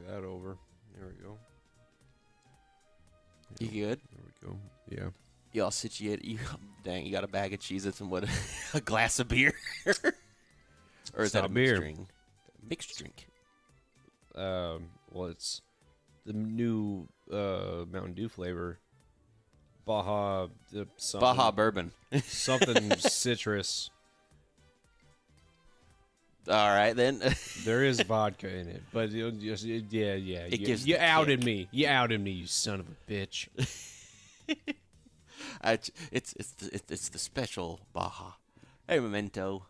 that over. There we go. You good? There we go. Yeah. You all situated? Dang, you got a bag of Cheez-Its and what? A glass of beer? Or is that a beer. mixed drink? Mixed drink. Well, it's the new Mountain Dew flavor. Baja Bourbon. something citrus. All right, then. There is vodka in it, but yeah. It gives you the outed kick. me. You outed me, you son of a bitch. It's the special Baja. Hey, Memento.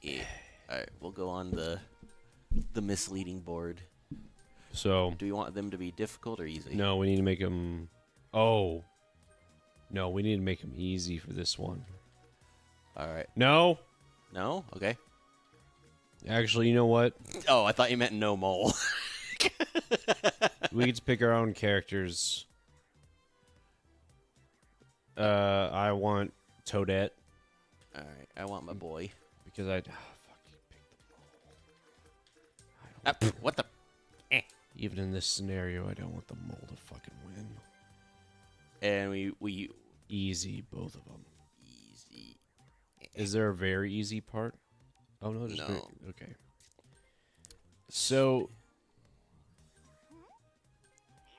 Yeah. All right, we'll go on the misleading board. So Do you want them to be difficult or easy? no, we need to make them. Oh, no, we need to make them easy for this one. All right. No, No? Okay. actually, you know what? Oh, I thought you meant no mole. We get to pick our own characters. I want Toadette All right, I want my boy. because I. Fuck, you picked the mole. What the? Even in this scenario, I don't want the mole to fucking win. And we Easy, both of them. easy. Is there a very easy part? Oh no, just No. okay. So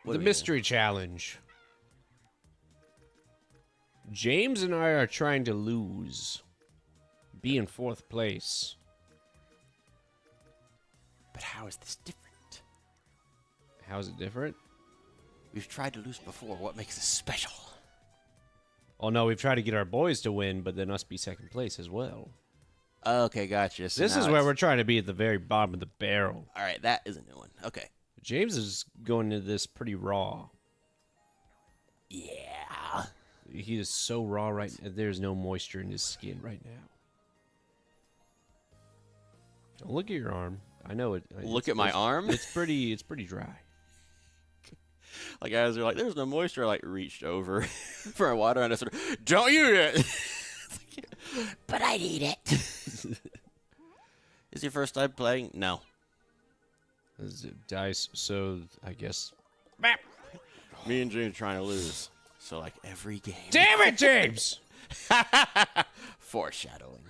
What the do we do? mystery challenge. James and I are trying to lose, be in fourth place. But how is this different? How's it different? We've tried to lose before. What makes this special? Oh no, we've tried to get our boys to win, but then us be second place as well. Okay, gotcha. So This now is where it's- we're trying to be at the very bottom of the barrel. All right, that is a new one. Okay. James is going into this pretty raw. Yeah. He is so raw right now. There's no moisture in his skin right now. Don't look at your arm. I know it. Look at my arm. It's pretty dry. Like guys are like, there's no moisture. I like reached over for a water and I said, don't use it. But I need it. Is your first time playing? No. This is dice, so I guess. Me and James are trying to lose. So like every game. Damn it, James! Foreshadowing.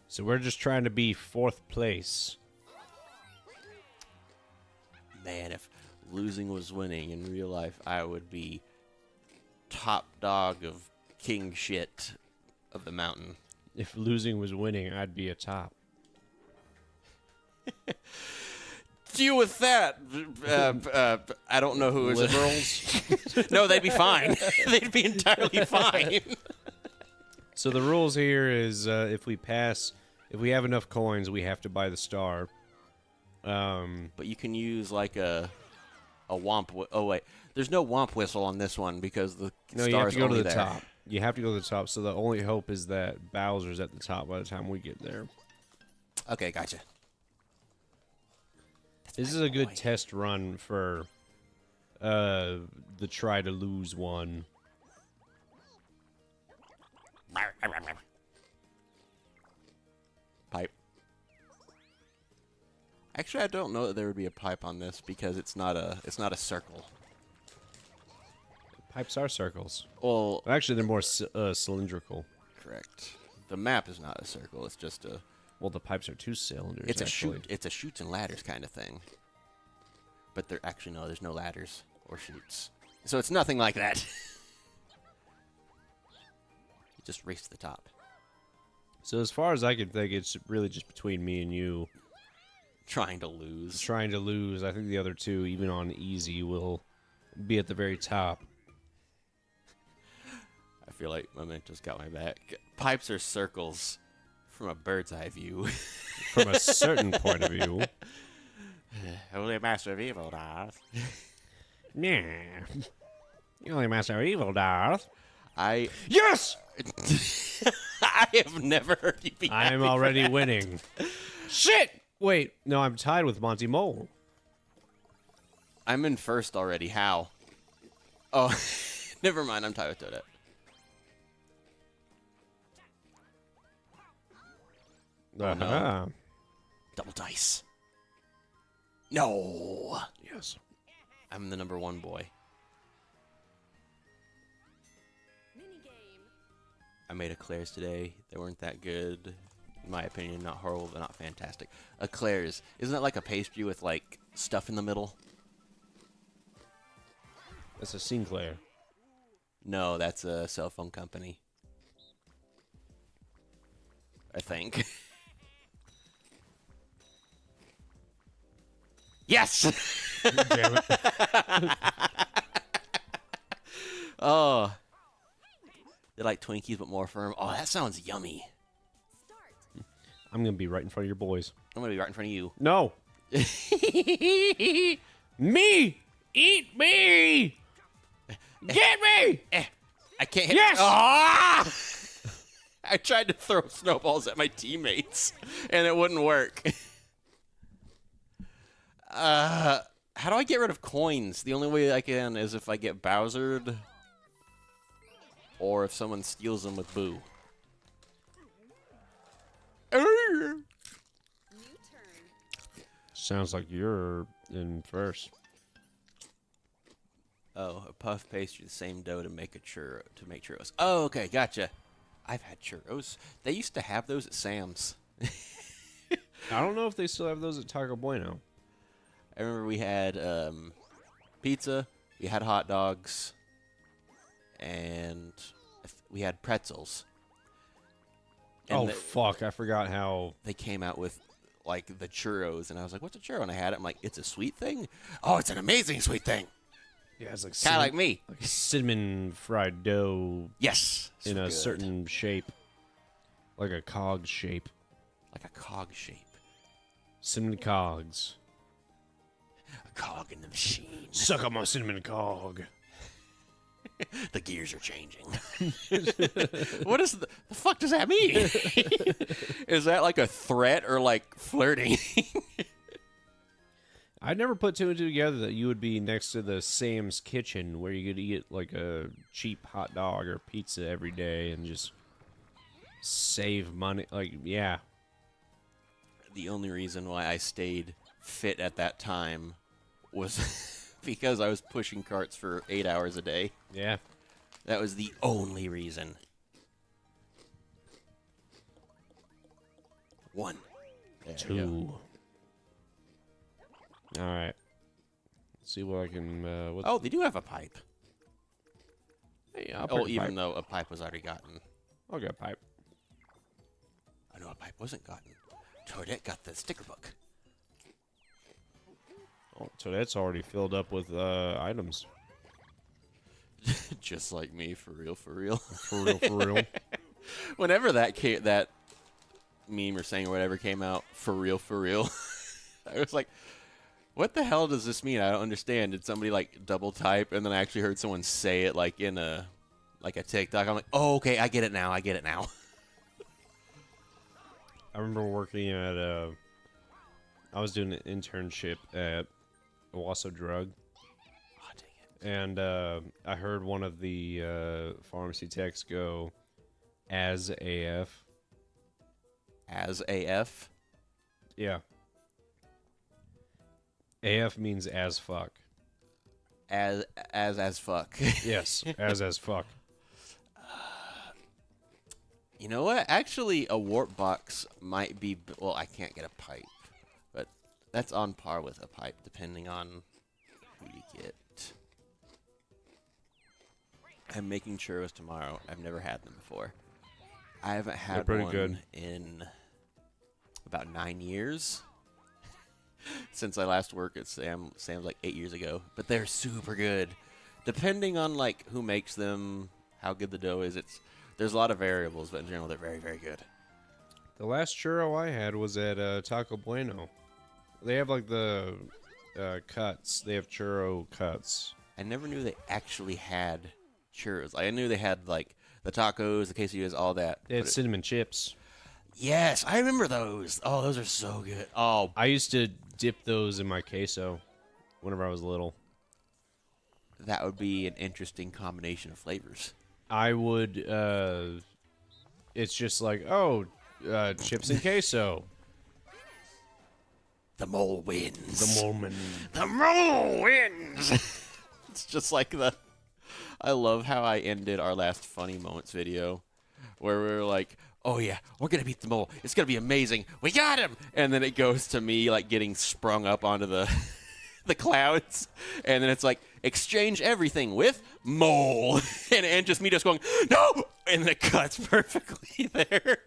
So we're just trying to be fourth place. Man, if losing was winning in real life, I would be top dog of king shit of the mountain. If losing was winning, I'd be a top. Deal with that. I don't know who is Liberals. No, they'd be fine. They'd be entirely fine. So the rules here is if we have enough coins, we have to buy the star. But you can use like a womp. Oh wait, there's no womp whistle on this one because the No, star you have is to go to only the there. top. You have to go to the top. So the only hope is that Bowser's at the top by the time we get there. Okay, gotcha. This is a good test run for the try to lose one. Pipe. Actually, I don't know that there would be a pipe on this because it's not a circle. Pipes are circles. Well, Actually, they're more cylindrical. correct. The map is not a circle. It's just a. Well, the pipes are two cylinders. It's a actually. chute. It's a chutes and ladders kind of thing. But there actually no. There's no ladders or chutes. So it's nothing like that. You just race to the top. So as far as I can think, it's really just between me and you Trying to lose. trying to lose. I think the other two, even on easy, will be at the very top. I feel like Memento's got my back. Pipes are circles from a bird's eye view. From a certain point of view. Holy Master of Evil, Darth. Yeah. You only master evil, Darth. I Yes! I have never heard you be I am happy for already that. winning. Shit! Wait, no, I'm tied with Monty Mole. I'm in first already. How? Oh, never mind. I'm tied with Toadette. Oh, no. Aha. Double dice. No. Yes. I'm the number 1 boy. I made eclairs today. They weren't that good. In my opinion, not horrible, but not fantastic. Eclairs. Isn't that like a pastry with, like, stuff in the middle? That's a Sinclair. No, that's a cell phone company. I think. Yes! Damn it. Oh. They're like Twinkies, but more firm. Oh, that sounds yummy. I'm going to be right in front of your boys. I'm going to be right in front of you. No. Me! Eat me! Get me! I can't hit. Yes! Ah! I tried to throw snowballs at my teammates, and it wouldn't work. How do I get rid of coins? The only way I can is if I get Bowsered, or if someone steals them with Boo. Sounds like you're in first. Oh, a puff pastry, the same dough to make churros. Oh, okay, gotcha. I've had churros. They used to have those at Sam's. I don't know if they still have those at Taco Bueno. I remember we had pizza, we had hot dogs, and we had pretzels. And Fuck. I forgot how... they came out with, like, the churros, and I was like, what's a churro? And I had it. I'm like, it's a sweet thing? Oh, it's an amazing sweet thing. Yeah, it's like Kind of like me. like cinnamon fried dough Yes. in So a good. certain shape. Like a cog shape. Like a cog shape. Cinnamon cogs. A cog in the machine. Suck on my cinnamon cog. The gears are changing. What is the fuck does that mean? Is that like a threat or like flirting? I never put two and two together that you would be next to the Sam's Kitchen where you could eat like a cheap hot dog or pizza every day and just save money. Like, yeah. The only reason why I stayed fit at that time was because I was pushing carts for 8 hours a day. Yeah. That was the only reason. 1. There we go. 2. All right. Let's see what I can. Oh, they do have a pipe. Hey, I'll Oh, pick a even pipe. though a pipe was already gotten. I'll get a pipe. I know a pipe wasn't gotten. Toadette got the sticker book. Oh, so that's already filled up with items. Just like me, for real, for real. For real, for real. Whenever that meme or saying or whatever came out, for real, I was like, what the hell does this mean? I don't understand. Did somebody like double type and then I actually heard someone say it like in a TikTok? I'm like, oh, okay, I get it now. I remember working at I was doing an internship at Owasso Drug. Oh, dang it. And I heard one of the pharmacy techs go, as AF. As AF? Yeah. AF means as fuck. As fuck. Yes, as fuck. You know what? Actually, a warp box might be... Well, I can't get a pipe. But that's on par with a pipe, depending on who you get. I'm making churros tomorrow. I've never had them before. I haven't had pretty one good. in about 9 years. Since I last worked at Sam's like 8 years ago. But they're super good. Depending on like who makes them, how good the dough is, there's a lot of variables, but in general they're very, very good. The last churro I had was at Taco Bueno. They have like the cuts. They have churro cuts. I never knew they actually had churros. I knew they had like the tacos, the quesadillas, all that. They had cinnamon chips. Yes, I remember those. Oh, those are so good. Oh, I used to dip those in my queso whenever I was little. that would be an interesting combination of flavors. I would, it's just like, oh, Chips and queso. The mole wins. The moment. The mole wins. It's just like the. I love how I ended our last funny moments video, where we were like, "Oh yeah, we're gonna beat the mole. It's gonna be amazing. We got him!" And then it goes to me like getting sprung up onto the the clouds, and then it's like exchange everything with mole, and just me just going no, and then it cuts perfectly there.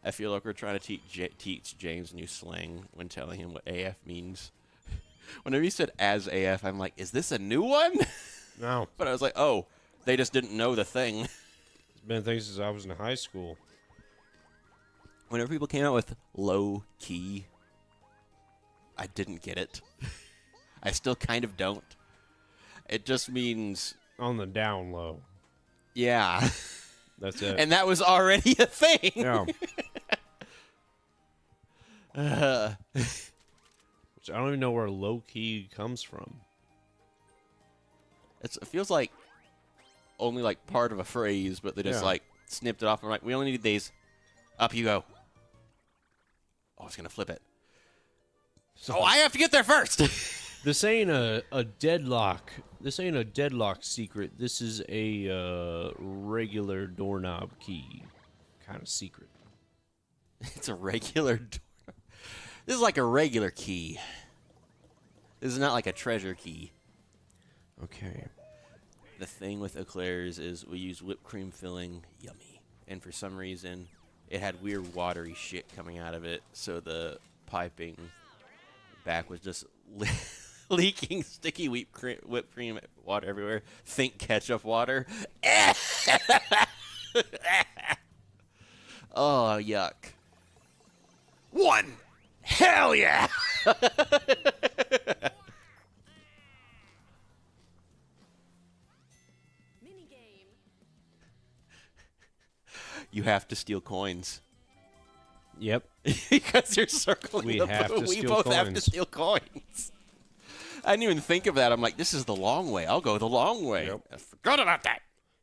I feel like we're trying to teach James new slang when telling him what AF means. Whenever you said as AF, I'm like, is this a new one? No. But I was like, oh, they just didn't know the thing. It's been a thing since I was in high school. Whenever people came out with low key, I didn't get it. I still kind of don't. It just means... On the down low. Yeah. That's it. And that was already a thing. Yeah. Which I don't even know where low key comes from. It feels like only like part of a phrase, but they just like snipped it off and were like, we only need these. Up you go. Oh, I was going to flip it. So I have to get there first. This ain't a deadlock. This ain't a deadlock secret. This is a regular doorknob key kind of secret. It's a regular doorknob. This is like a regular key. This is not like a treasure key. Okay. The thing with eclairs is we use whipped cream filling. Yummy. And for some reason, it had weird watery shit coming out of it, so the piping back was just leaking sticky whipped cream water everywhere. Think ketchup water. Oh, yuck. One. Hell yeah! Minigame. You have to steal coins. Yep. Because you're circling We the have to we steal both have to coins. steal coins. I didn't even think of that. I'm like, this is the long way. I'll go the long way. Yep. I forgot about that.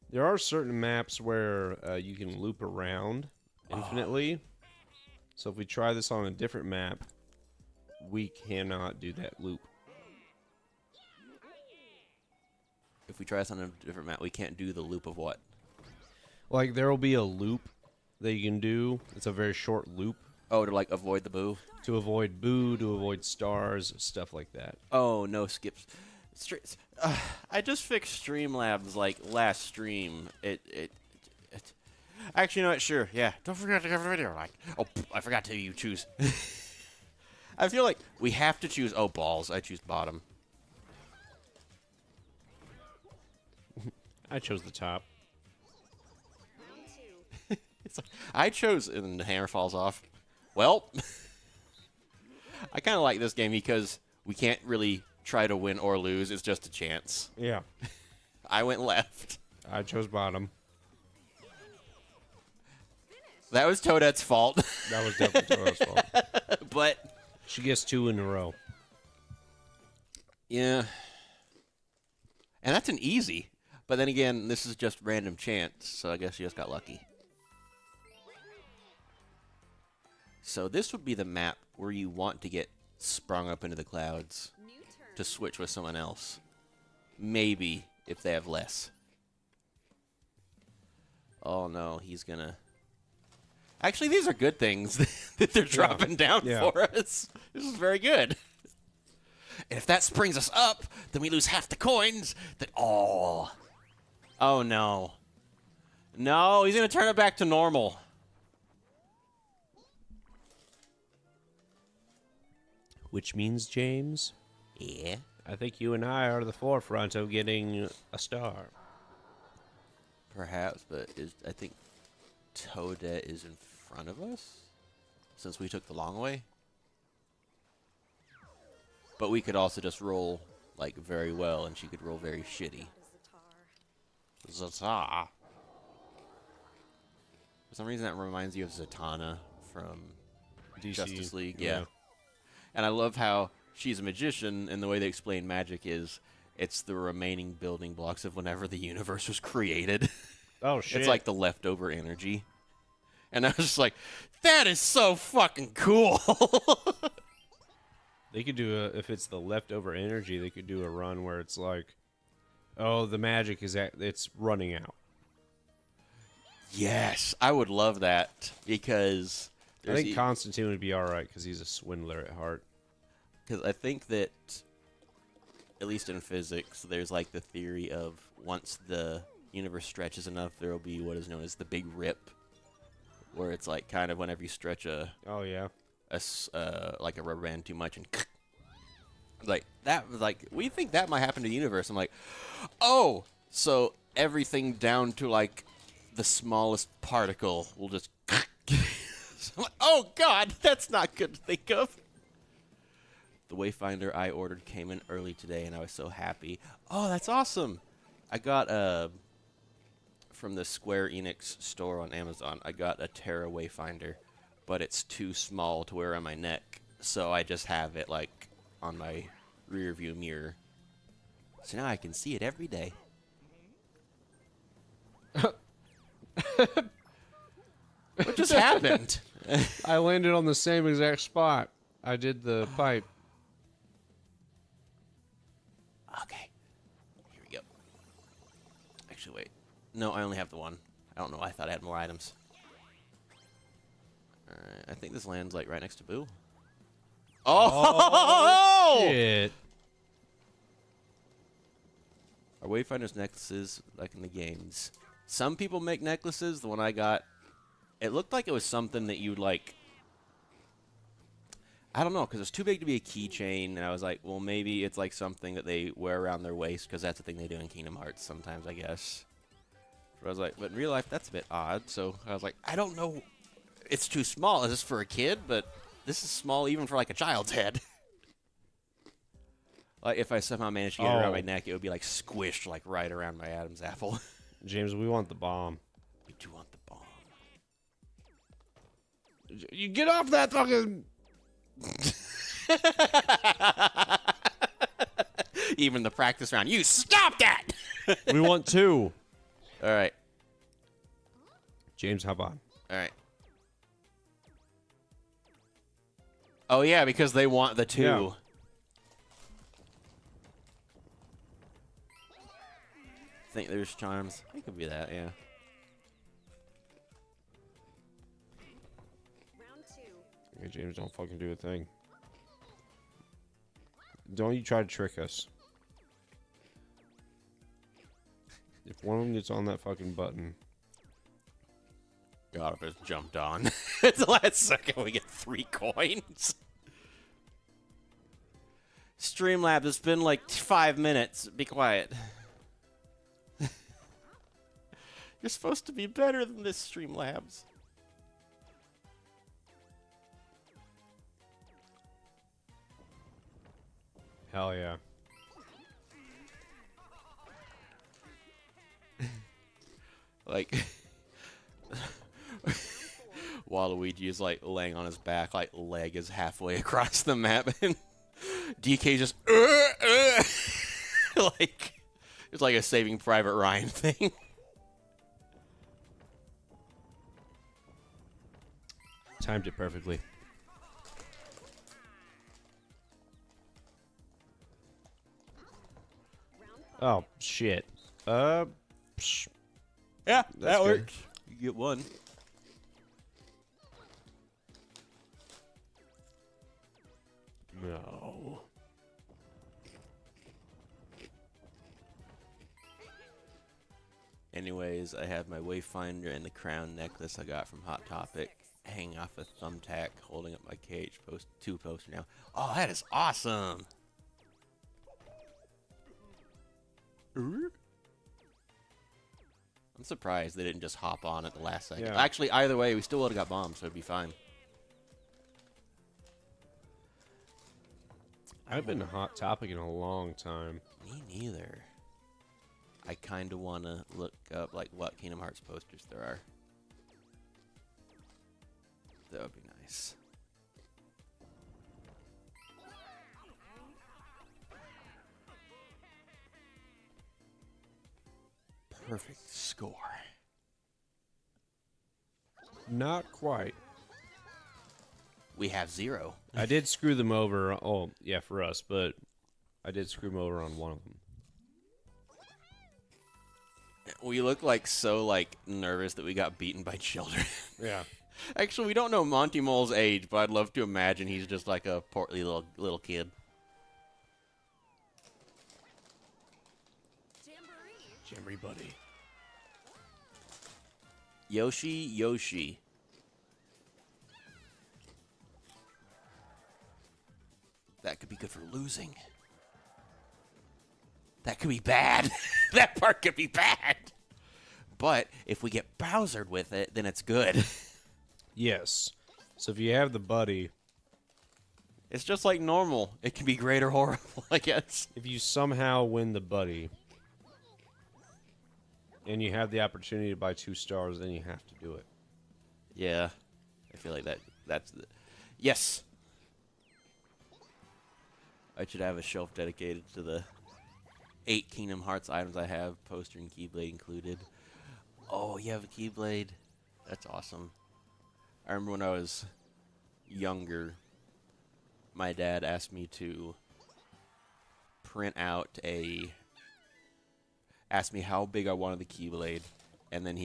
There are certain maps where you can loop around infinitely. So if we try this on a different map, we cannot do that loop. If we try this on a different map, we can't do the loop of what? Like, there will be a loop that you can do. It's a very short loop. Oh, to like avoid the boo? To avoid boo, to avoid stars, stuff like that. Oh, no skips. I just fixed Streamlabs like last stream. Actually, you know what? Sure, yeah. Don't forget to give a video like. Oh, I forgot to you choose. I feel like we have to choose. Oh, balls. I choose bottom. I chose the top. It's like, I chose, and the hammer falls off. Well, I kind of like this game because we can't really try to win or lose. It's just a chance. Yeah. I went left. I chose bottom. That was Toadette's fault. That was definitely Toad's fault. But, She gets 2 in a row. yeah. And that's an easy. But then again, this is just random chance, so I guess you just got lucky. So this would be the map where you want to get sprung up into the clouds to switch with someone else. Maybe if they have less. Oh no, he's gonna... Actually, these are good things that they're dropping down for us. This is very good. And if that springs us up, then we lose half the coins. Oh no. No, he's gonna turn it back to normal. Which means, James, Yeah. I think you and I are the forefront of getting a star. Perhaps, but I think Toadette is in front of us since we took the long way. But we could also just roll like very well, and she could roll very shitty. Zatar. For some reason, that reminds you of Zatanna from DC, Justice League. Yeah. And I love how she's a magician, and the way they explain magic is it's the remaining building blocks of whenever the universe was created. Oh shit! It's like the leftover energy. And I was just like, that is so fucking cool. They could do if it's the leftover energy, they could do a run where it's like, oh, the magic it's running out. Yes, I would love that because I think Constantine would be all right because he's a swindler at heart. Because I think that, at least in physics, there's like the theory of once the universe stretches enough, there will be what is known as the big rip, where it's like kind of whenever you stretch oh yeah, like a rubber band too much and like that, like we think that might happen to the universe. I'm like, oh, so everything down to like the smallest particle will just. So I'm like, oh god, that's not good to think of. The Wayfinder I ordered came in early today, and I was so happy. Oh, that's awesome! I got from the Square Enix store on Amazon. I got a Terra Wayfinder, but it's too small to wear on my neck, so I just have it like on my rear view mirror. So now I can see it every day. What just happened? I landed on the same exact spot. I did the pipe. Okay. Here we go. Actually, wait. No, I only have the one. I don't know. I thought I had more items. Alright. I think this lands, like, right next to Boo. Oh! Shit. Are Wayfinder's necklaces like in the games? Some people make necklaces. The one I got, it looked like it was something that you'd, like... I don't know, because it's too big to be a keychain, and I was like, well, maybe it's like something that they wear around their waist, because that's the thing they do in Kingdom Hearts sometimes, I guess. But I was like, but in real life, that's a bit odd, so I was like, I don't know. It's too small. Is this for a kid? But this is small even for, like, a child's head. Like, if I somehow managed to get it around my neck, it would be, like, squished, like, right around my Adam's apple. James, we want the bomb. We do want the bomb. You get off that fucking... Even the practice round. You stop that! We want two. All right. James, hop on. All right. Oh, yeah, because they want the two. Yeah. I think there's charms. It could be that, yeah. Okay, James, don't fucking do a thing. Don't you try to trick us. If one of them gets on that fucking button... God, if it's jumped on. It's the last second we get 3 coins. Streamlabs, it's been like 5 minutes. Be quiet. You're supposed to be better than this, Streamlabs. Hell yeah. Like, Waluigi is like laying on his back, like leg is halfway across the map, and DK just like it's like a Saving Private Ryan thing. Timed it perfectly. Oh shit. Psh. Yeah, That's that good. works. You get one. No. Anyways, I have my Wayfinder and the crown necklace I got from Hot Topic hanging off a thumbtack, holding up my cage. Two poster now. Oh, that is awesome. I'm surprised they didn't just hop on at the last second. Yeah. Actually, either way, we still would have got bombed, so it'd be fine. I haven't been a Hot Topic in a long time. Me neither. I kind of want to look up like what Kingdom Hearts posters there are. That would be nice. Perfect score. Not quite. We have 0. I did screw them over. Oh, yeah, for us, but I did screw them over on one of them. We look like so like nervous that we got beaten by children. Yeah. Actually, we don't know Monty Mole's age, but I'd love to imagine he's just like a portly little kid. Jamboree buddy. Yoshi. That could be good for losing. That could be bad. That part could be bad. But if we get Bowsered with it, then it's good. Yes. So if you have the buddy, It's just like normal. It can be great or horrible, I guess. if you somehow win the buddy, and you have the opportunity to buy 2 stars, then you have to do it. Yeah. I feel like that's the... Yes! I should have a shelf dedicated to the 8 Kingdom Hearts items I have, poster and Keyblade included. Oh, you have a Keyblade? That's awesome. I remember when I was younger, my dad asked me to print out asked me how big I wanted the Keyblade, and then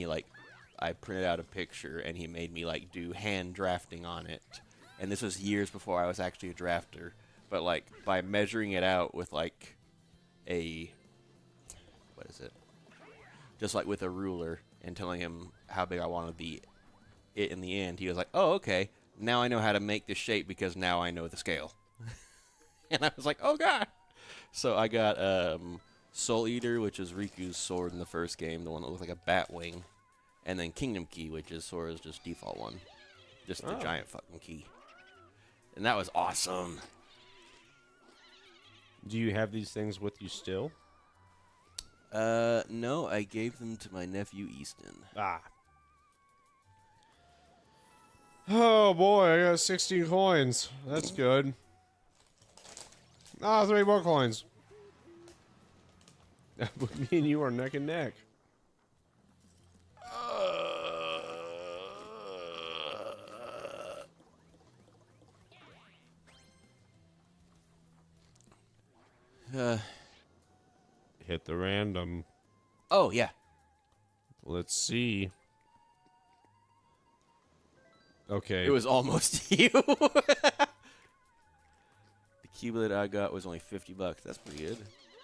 I printed out a picture, and he made me, do hand drafting on it. And this was years before I was actually a drafter. But, by measuring it out with, what is it? Just, with a ruler, and telling him how big I wanted it in the end, he was like, oh, okay, now I know how to make this shape because now I know the scale. And I was like, oh, God. So I got Soul Eater, which is Riku's sword in the first game, the one that looked like a bat wing. And then Kingdom Key, which is Sora's just default one. Just the giant fucking key. And that was awesome. Do you have these things with you still? No, I gave them to my nephew Easton. Ah. Oh boy, I got 16 coins. That's good. Ah, 3 more coins. Me and you are neck and neck. Hit the random. Oh, yeah. Let's see. Okay. It was almost you. The Keyblade I got was only $50. That's pretty good.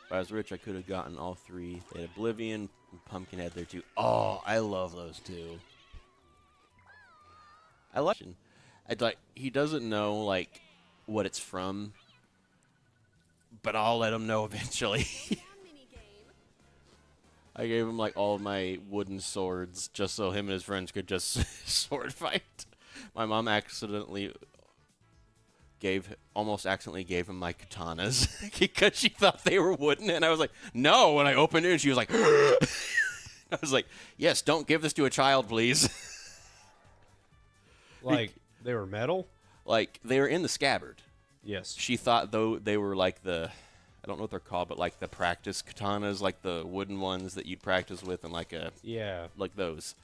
If I was rich, I could have gotten all 3. They had Oblivion and Pumpkinhead there, too. Oh, I love those, too. I like it. He doesn't know, what it's from, but I'll let him know eventually. I gave him, all of my wooden swords just so him and his friends could just sword fight. My mom almost accidentally gave him my katanas because she thought they were wooden, and I was like, no, when I opened it, and she was like, I was like, yes, don't give this to a child, please. They were metal? They were in the scabbard. Yes. She thought, though, they were I don't know what they're called, but the practice katanas, the wooden ones that you'd practice with, and yeah, those.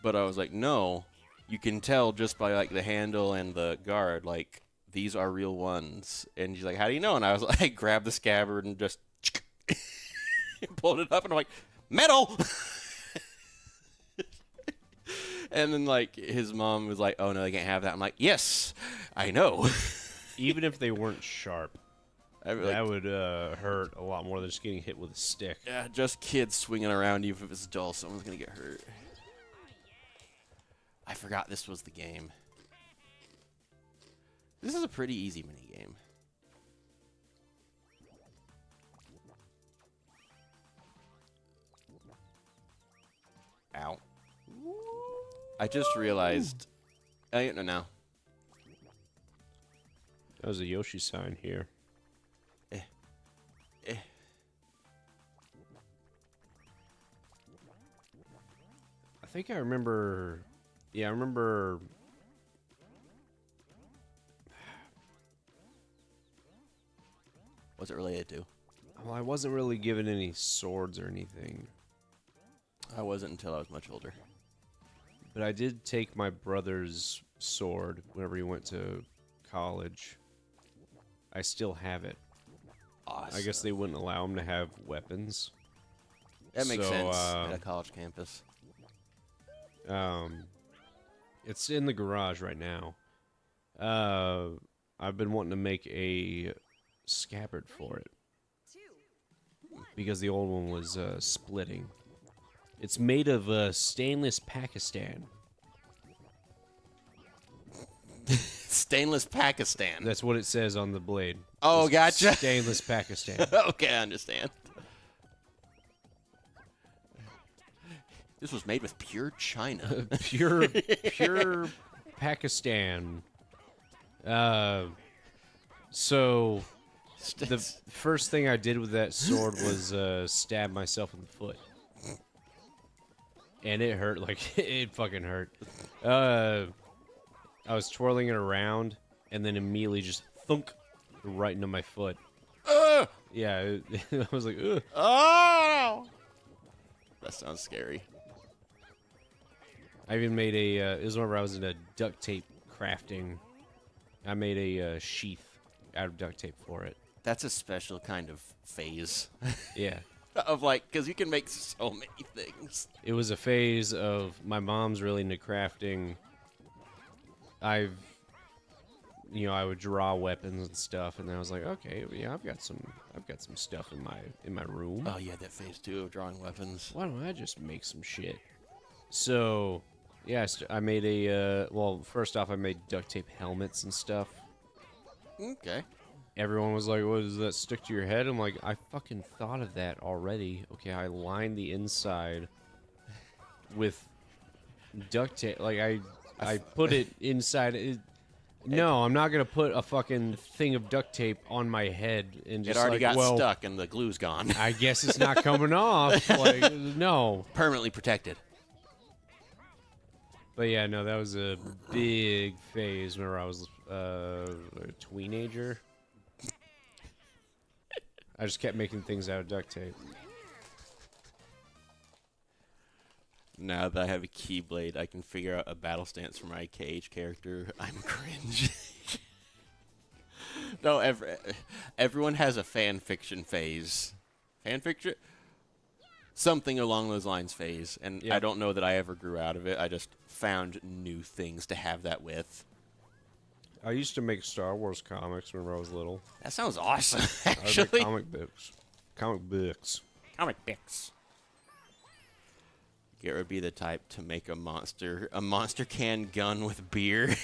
But I was like, no, you can tell just by the handle and the guard, these are real ones. And she's like, how do you know? And I was like, grabbed the scabbard and just pulled it up, and I'm like, metal. And then his mom was like, oh no, they can't have that. I'm like, yes, I know. Even if they weren't sharp. That would hurt a lot more than just getting hit with a stick. Yeah, just kids swinging around, even if it's dull, someone's going to get hurt. I forgot this was the game. This is a pretty easy minigame. Ow. I just realized... I don't know. That was a Yoshi sign here. I think I remember... Yeah, I remember... What's it related to? Well, I wasn't really given any swords or anything. I wasn't until I was much older. But I did take my brother's sword whenever he went to college. I still have it. Awesome. I guess they wouldn't allow him to have weapons. That makes So, sense at a college campus. It's in the garage right now. I've been wanting to make a scabbard for it because the old one was splitting. It's made of stainless Pakistan. Stainless Pakistan. That's what it says on the blade. Oh, It's gotcha. Stainless Pakistan. Okay, I understand. This was made with pure China. pure Pakistan. So the first thing I did with that sword was stab myself in the foot. And it hurt, like, it fucking hurt. I was twirling it around, and then immediately just thunk right into my foot. Yeah, I was like, ugh. Oh! That sounds scary. I even made a, it was whenever I was into duct tape crafting. I made a sheath out of duct tape for it. That's a special kind of phase. Yeah. Of like, because you can make so many things. It was a phase of my mom's really into crafting. I would draw weapons and stuff, and then I was like, okay, yeah, I've got some stuff in my room. Oh yeah, that phase 2 of drawing weapons. Why don't I just make some shit? So, yeah, I made a well, first off, I made duct tape helmets and stuff. Okay. Everyone was like, "What, does that stick to your head?" I'm like, I fucking thought of that already. Okay, I lined the inside with duct tape. Like, I put it inside. No, I'm not going to put a fucking thing of duct tape on my head and just It already like, got well, stuck and the glue's gone. I guess it's not coming off. Like, no. Permanently protected. But yeah, no, that was a big phase whenever I was a teenager. I just kept making things out of duct tape. Now that I have a Keyblade, I can figure out a battle stance for my KH character. I'm cringe. No, everyone has a fan fiction phase. Fan fiction? Something along those lines phase. And Yep. I don't know that I ever grew out of it. I just found new things to have that with. I used to make Star Wars comics whenever I was little. That sounds awesome, I would actually. make comic books. Comic books. Comic books. Garrett would be the type to make a monster can gun with beer.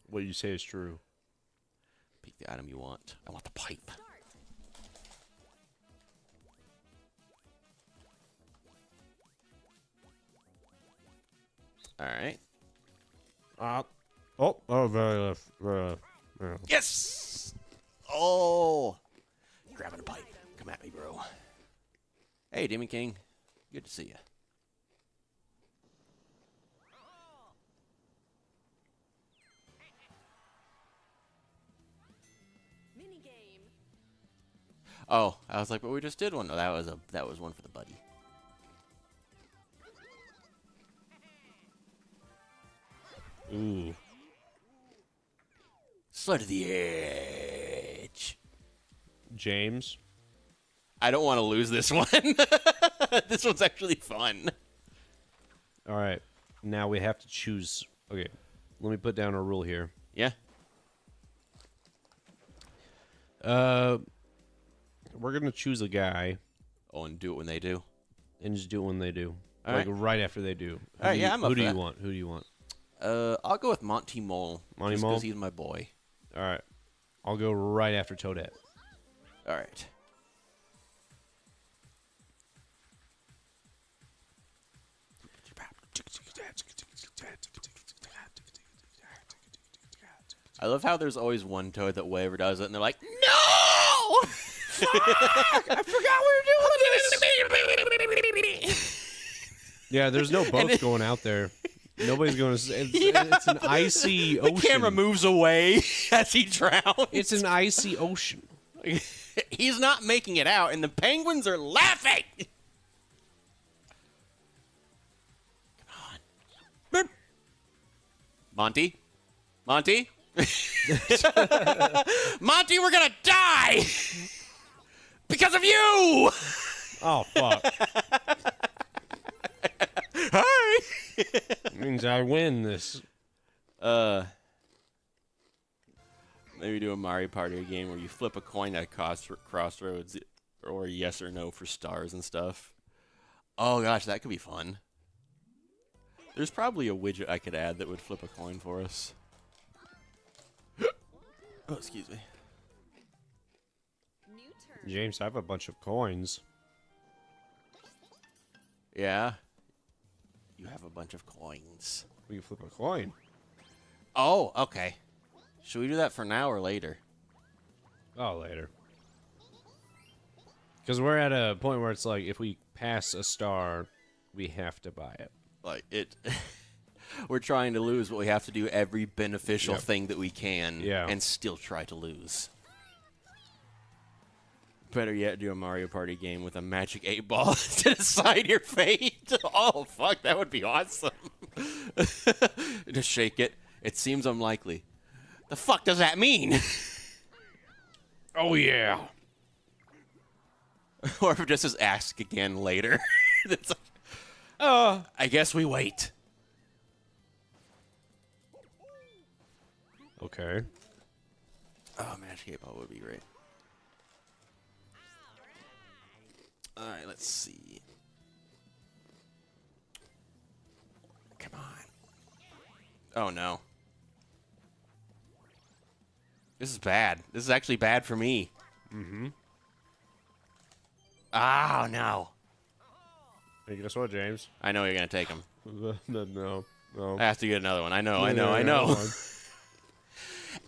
What you say is true. Pick the item you want. I want the pipe. All right. Very left. Yes! Oh! Grabbing a pipe. Come at me, bro. Hey, Demon King. Good to see you. Oh, I was like, but we just did one. No, that was one for the buddy. Ooh. Slow to the edge. James. I don't want to lose this one. This one's actually fun. All right. Now we have to choose. Okay. Let me put down a rule here. Yeah. We're going to choose a guy Oh, and do it when they do. and just do it when they do. All like, right. right after they do. All right, yeah, I'm up Who for do you that. want? Who do you want? I'll go with Monty Mole. Monty just Mole? because he's my boy. All right. I'll go right after Toadette. All right. I love how there's always one toad that whoever does it, and they're like, "No! Fuck! I forgot we were doing this." Yeah, there's no boats going out there. Nobody's going to. It's an icy ocean. The camera moves away as he drowns. It's an icy ocean. He's not making it out, and the penguins are laughing. Come on. Monty? Monty? Monty, we're going to die because of you. Oh, fuck. Hi. Means I win this. Maybe do a Mario Party game where you flip a coin at crossroads, or yes or no for stars and stuff. Oh gosh, that could be fun. There's probably a widget I could add that would flip a coin for us. Oh, excuse me. James, I have a bunch of coins. Yeah. You have a bunch of coins. We can flip a coin. Oh, okay. Should we do that for now or later? Oh, later. Because we're at a point where it's like, if we pass a star, we have to buy it. Like, it... We're trying to lose, but we have to do every beneficial thing that we can and still try to lose. Better yet, do a Mario Party game with a magic 8-ball to decide your fate. Oh, fuck, that would be awesome. Just shake it. It seems unlikely. The fuck does that mean? Oh, yeah. Or if it just says ask again later. It's like, I guess we wait. Okay. Oh, magic 8-ball would be great. All right, let's see. Come on. Oh, no. This is bad. This is actually bad for me. Mm-hmm. Oh, no. Hey, guess what, James? I know you're going to take him. No. I have to get another one. I know. I know.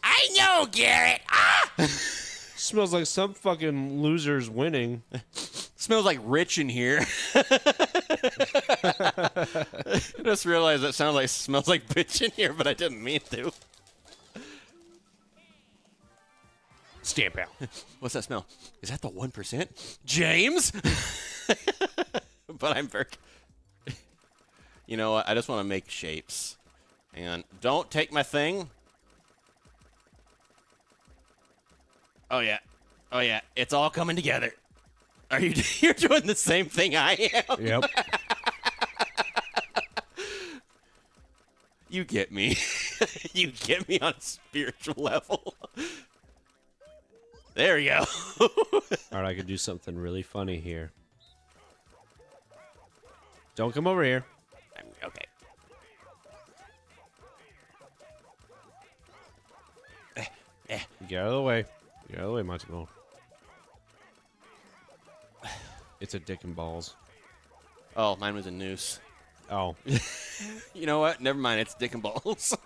I know, Garrett. Ah! Smells like some fucking loser's winning. Smells like rich in here. I just realized that smells like bitch in here, but I didn't mean to. Stamp out. What's that smell? Is that the 1%? James? But I'm Burke. You know what? I just want to make shapes. Hang on. Don't take my thing. Oh, yeah. Oh, yeah. It's all coming together. Are you? You're doing the same thing I am? Yep. You get me. You get me on a spiritual level. There we go. All right, I could do something really funny here. Don't come over here. Okay. Get out of the way. Get out of the way, Monty Ball. It's a dick and balls. Oh, mine was a noose. Oh. You know what? Never mind. It's dick and balls.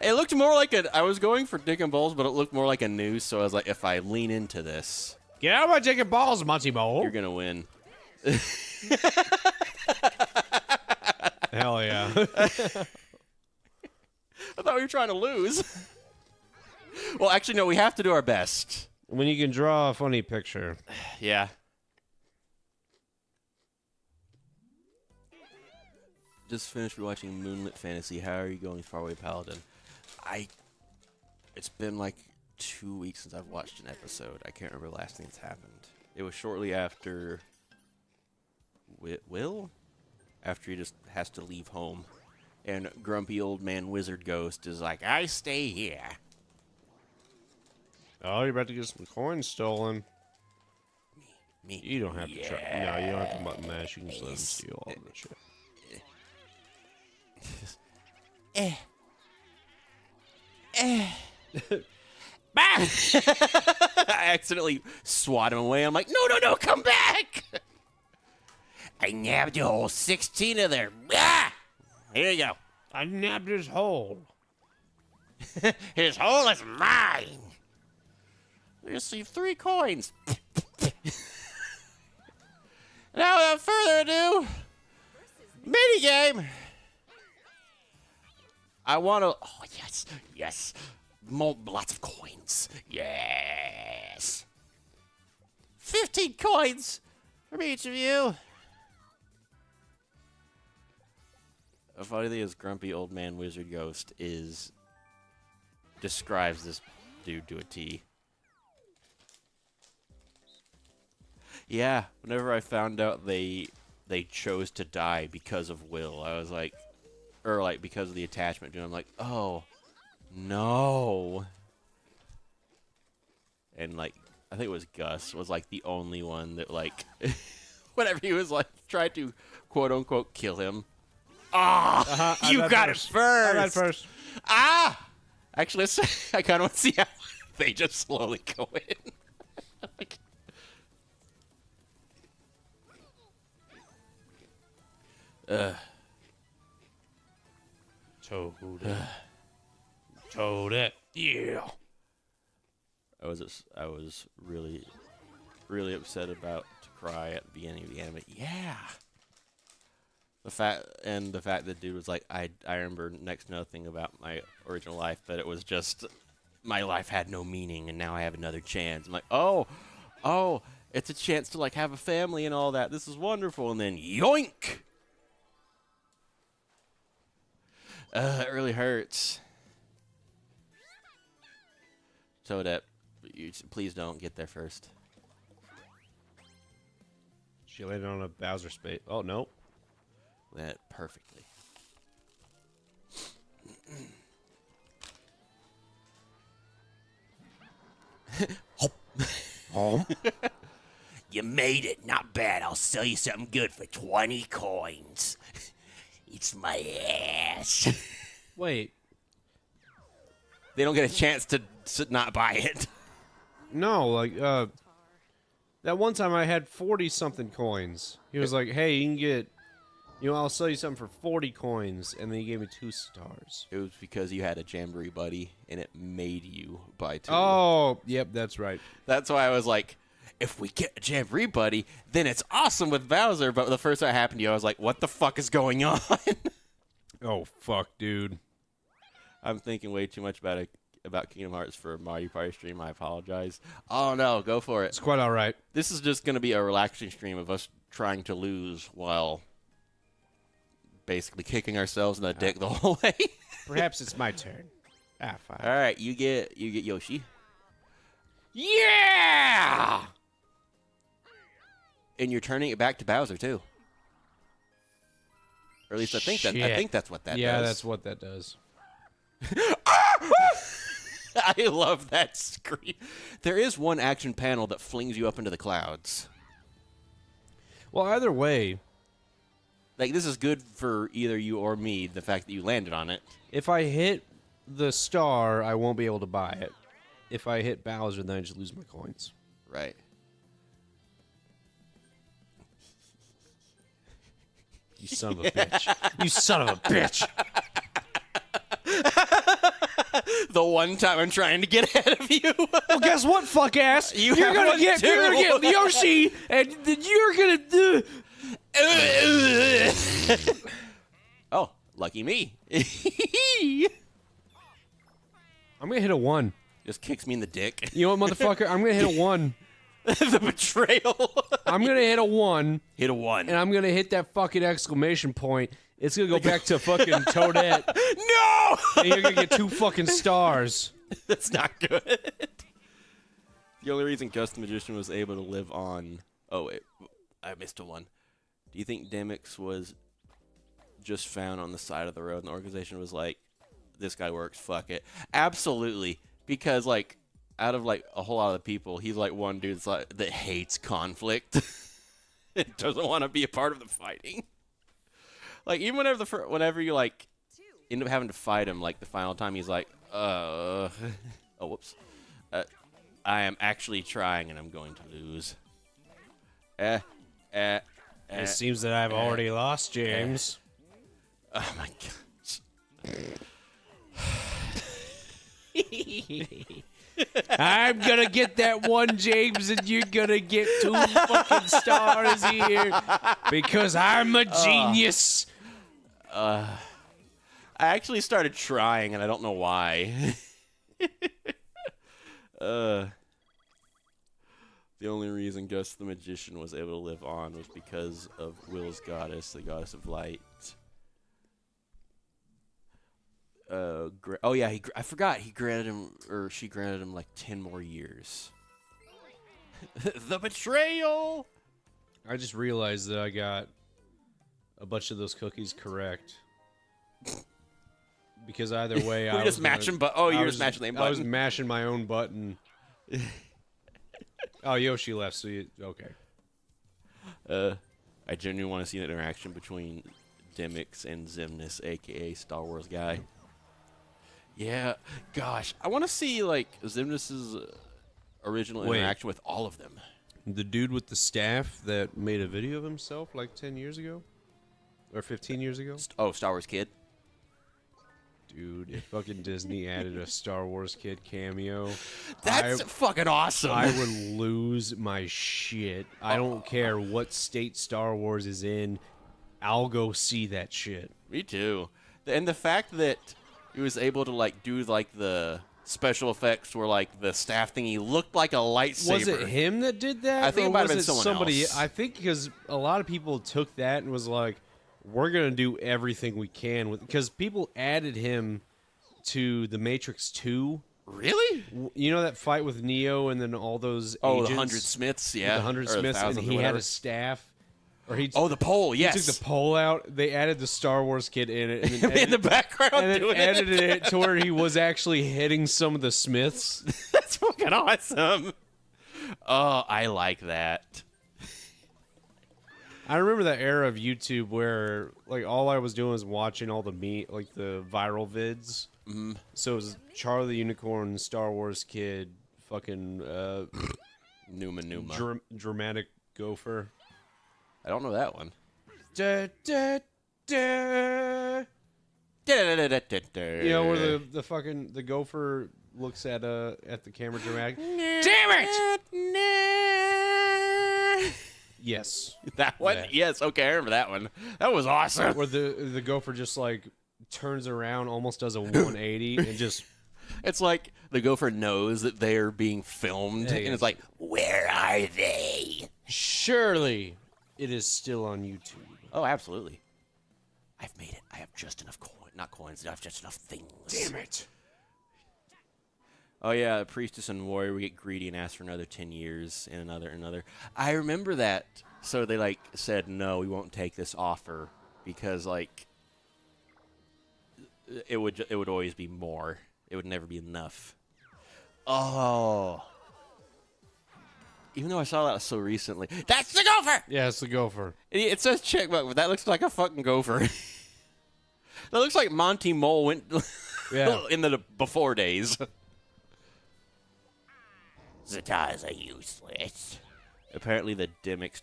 It looked more like I was going for dick and balls, but it looked more like a noose. So I was like, if I lean into this, Get out of my dick and balls, Monty Ball. you're gonna win. Hell yeah. I thought we were trying to lose. Well, actually, no. We have to do our best. When you can draw a funny picture. Yeah. Just finished watching Moonlit Fantasy. How are you going, Faraway Paladin? It's been like 2 weeks since I've watched an episode. I can't remember the last thing that's happened. It was shortly after Will? After he just has to leave home. And grumpy old man wizard ghost is like, I stay here. Oh, you're about to get some coins stolen. Me. You don't have to try. No, you don't have to button mash. You can just let them steal all the shit. I accidentally swat him away. I'm like, no, come back. I nabbed you whole 16 of there. Ah! Here you go. I nabbed his hole. His hole is mine. We received 3 coins. Now, without further ado, minigame. I want to. Oh, yes. Lots of coins. Yes. 15 coins from each of you. A funny thing is, grumpy old man wizard ghost describes this dude to a T. Yeah, whenever I found out they chose to die because of Will, I was like, or like because of the attachment to him, I'm like, oh no. And like, I think it was Gus was like the only one that like, whenever he was like tried to quote unquote kill him. Ah, you got it first. I got it first. Ah, actually, I kind of want to see how they just slowly go in. Like, Toadette. Yeah. I was really upset about to cry at the beginning of the anime. Yeah. The fact that dude was like, I remember next to nothing about my original life, but it was just my life had no meaning and now I have another chance. I'm like, oh, it's a chance to like have a family and all that. This is wonderful. And then yoink. It really hurts. Toadette, please don't get there first. She landed on a Bowser space. Oh, no. That perfectly. Home. You made it. Not bad. I'll sell you something good for 20 coins. It's my ass. Wait. They don't get a chance to not buy it. No, like, that one time I had 40-something coins. He was like, hey, you can get, I'll sell you something for 40 coins. And then he gave me 2 stars. It was because you had a Jamboree buddy, and it made you buy 2. Oh, yep, that's right. That's why I was like, if we get a Jamboree buddy, then it's awesome with Bowser. But the first time it happened to you, I was like, what the fuck is going on? Oh, fuck, dude. I'm thinking way too much about Kingdom Hearts for a Mario Party stream. I apologize. Oh, no, go for it. It's quite all right. This is just going to be a relaxing stream of us trying to lose while basically kicking ourselves in the dick the whole way. Perhaps it's my turn. Fine. All right, you get Yoshi. Yeah! And you're turning it back to Bowser too. Or at least I think that's what that does. Yeah, that's what that does. I love that scream. There is one action panel that flings you up into the clouds. Well, either way, like this is good for either you or me, the fact that you landed on it. if I hit the star, I won't be able to buy it. If I hit Bowser, then I just lose my coins. Right. You son of a bitch. You son of a bitch. The one time I'm trying to get ahead of you. Well, guess what, fuck ass? You're gonna get Yoshi, and then you're gonna do. Oh, lucky me. I'm gonna hit a 1. Just kicks me in the dick. You know what, motherfucker? I'm gonna hit a 1. The betrayal. I'm gonna hit a 1. Hit a 1. And I'm gonna hit that fucking exclamation point. It's gonna go back to fucking Toadette. No! And you're gonna get 2 fucking stars. That's not good. The only reason Gus the Magician was able to live on... Oh, wait. I missed a 1. Do you think Demix was just found on the side of the road and the organization was like, this guy works, fuck it? Absolutely. Because, like, out of, like, a whole lot of the people, he's, like, one dude that hates conflict. It doesn't want to be a part of the fighting. Like, even whenever you, like, end up having to fight him, like, the final time, he's like, oh, whoops. I am actually trying, and I'm going to lose. It seems that I've already lost, James. Oh, my gosh. I'm gonna get that 1, James, and you're gonna get 2 fucking stars here because I'm a genius. I actually started trying, and I don't know why. The only reason Gus the Magician was able to live on was because of Will's goddess, the goddess of light. Oh yeah, I forgot he granted him, or she granted him like 10 more years. The betrayal. I just realized that I got a bunch of those cookies correct. Because either way, I just mashing. Oh, you were just mashing the button. I was mashing my own button. Oh, Yoshi left. So okay. I genuinely want to see an interaction between Demix and Xemnas, aka Star Wars guy. Yeah, gosh, I want to see like Xemnas's original interaction with all of them. The dude with the staff that made a video of himself like 10 years ago, or 15 years ago. Oh, Star Wars Kid. Dude, if fucking Disney added a Star Wars Kid cameo, that's fucking awesome. I would lose my shit. I don't care what state Star Wars is in. I'll go see that shit. Me too. And the fact that he was able to like do like the special effects where like the staff thingy looked like a lightsaber. Was it him that did that? I think it might have been somebody else. I think because a lot of people took that and was like, we're going to do everything we can with, because people added him to the Matrix 2. Really? You know that fight with Neo and then all those agents? The 100 Smiths, yeah. The 100 Smiths, and he had a staff. Or the pole, yes. He took the pole out. They added the Star Wars Kid in it. And then in the background and then doing edited it to where he was actually hitting some of the Smiths. That's fucking awesome. Oh, I like that. I remember that era of YouTube where like all I was doing was watching all the the viral vids. Mm-hmm. So it was Charlie the Unicorn, Star Wars Kid, fucking Numa. Dramatic Gopher. I don't know that one. Da, da, da. You know where the fucking the gopher looks at the camera dramatic. Damn it! Yes. That one? That. Yes, okay, I remember that one. That was awesome. Where the gopher just like turns around, almost does a 180 and just... It's like the gopher knows that they're being filmed, and it's like, where are they? Surely it is still on YouTube. Oh, absolutely. I've made it. I have just enough not coins, I have just enough things. Damn it. Oh yeah, Priestess and Warrior, we get greedy and ask for another 10 years and another. I remember that. So they like said, no, we won't take this offer because like it would always be more. It would never be enough. Oh. Even though I saw that so recently. That's the gopher! Yeah, it's the gopher. It says checkbook, but that looks like a fucking gopher. That looks like Monty Mole went in the before days. Zetas are useless. Apparently the Demix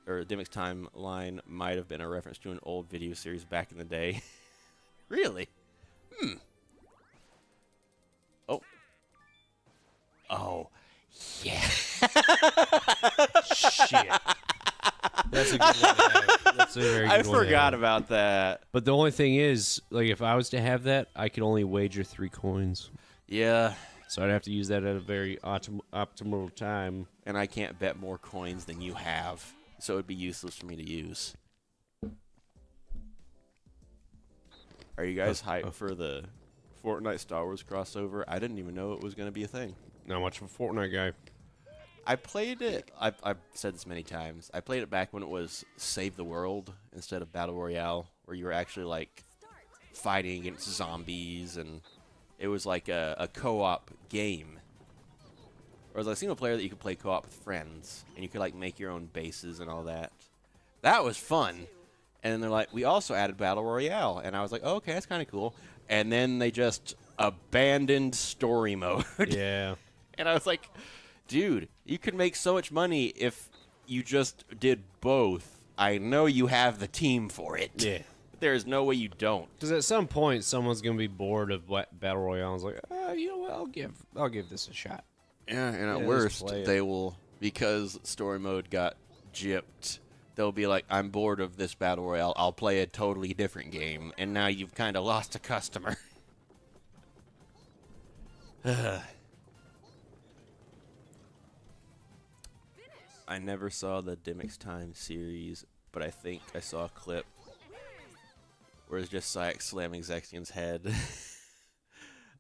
timeline might have been a reference to an old video series back in the day. Really? Oh. Yeah. Shit. That's a good one. That's a very good I one. forgot about that. But the only thing is, like, if I was to have that, I could only wager 3 coins. Yeah. So I'd have to use that at a very optimal time. And I can't bet more coins than you have. So it would be useless for me to use. Are you guys hyped for the Fortnite Star Wars crossover? I didn't even know it was going to be a thing. Not much of a Fortnite guy. I played it. I've said this many times. I played it back when it was Save the World instead of Battle Royale, where you were actually like fighting against zombies, and it was like a co-op game. Or it was a single player that you could play co-op with friends, and you could like make your own bases and all that. That was fun. And then they're like, we also added Battle Royale, and I was like, oh, okay, that's kind of cool. And then they just abandoned story mode. Yeah. And I was like, dude, you could make so much money if you just did both. I know you have the team for it. Yeah. But there is no way you don't. Because at some point, someone's going to be bored of Battle Royale. I was like, you know what? I'll give this a shot. Yeah, and at worst, they will, because story mode got gypped, they'll be like, I'm bored of this Battle Royale. I'll play a totally different game. And now you've kind of lost a customer. I never saw the Dimmick's Time series, but I think I saw a clip where it's just Sayak slamming Zexion's head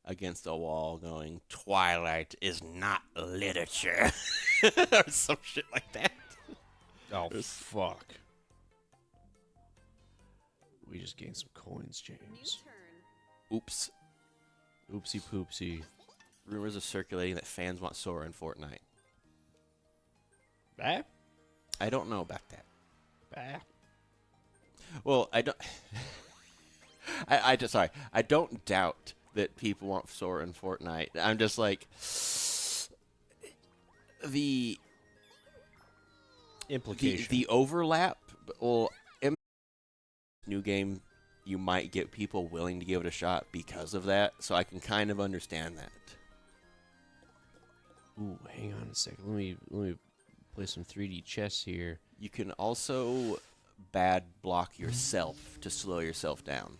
against a wall going, Twilight is not literature. Or some shit like that. Oh, fuck. We just gained some coins, James. Oops. Oopsie poopsie. Rumors are circulating that fans want Sora in Fortnite. Bah? I don't know about that. Bah? Well, I don't. Sorry. I don't doubt that people want Sora in Fortnite. I'm just like the Implication. the overlap. Well, in new game, you might get people willing to give it a shot because of that. So I can kind of understand that. Ooh, hang on a second. Let me play some 3D chess here. You can also bad block yourself to slow yourself down.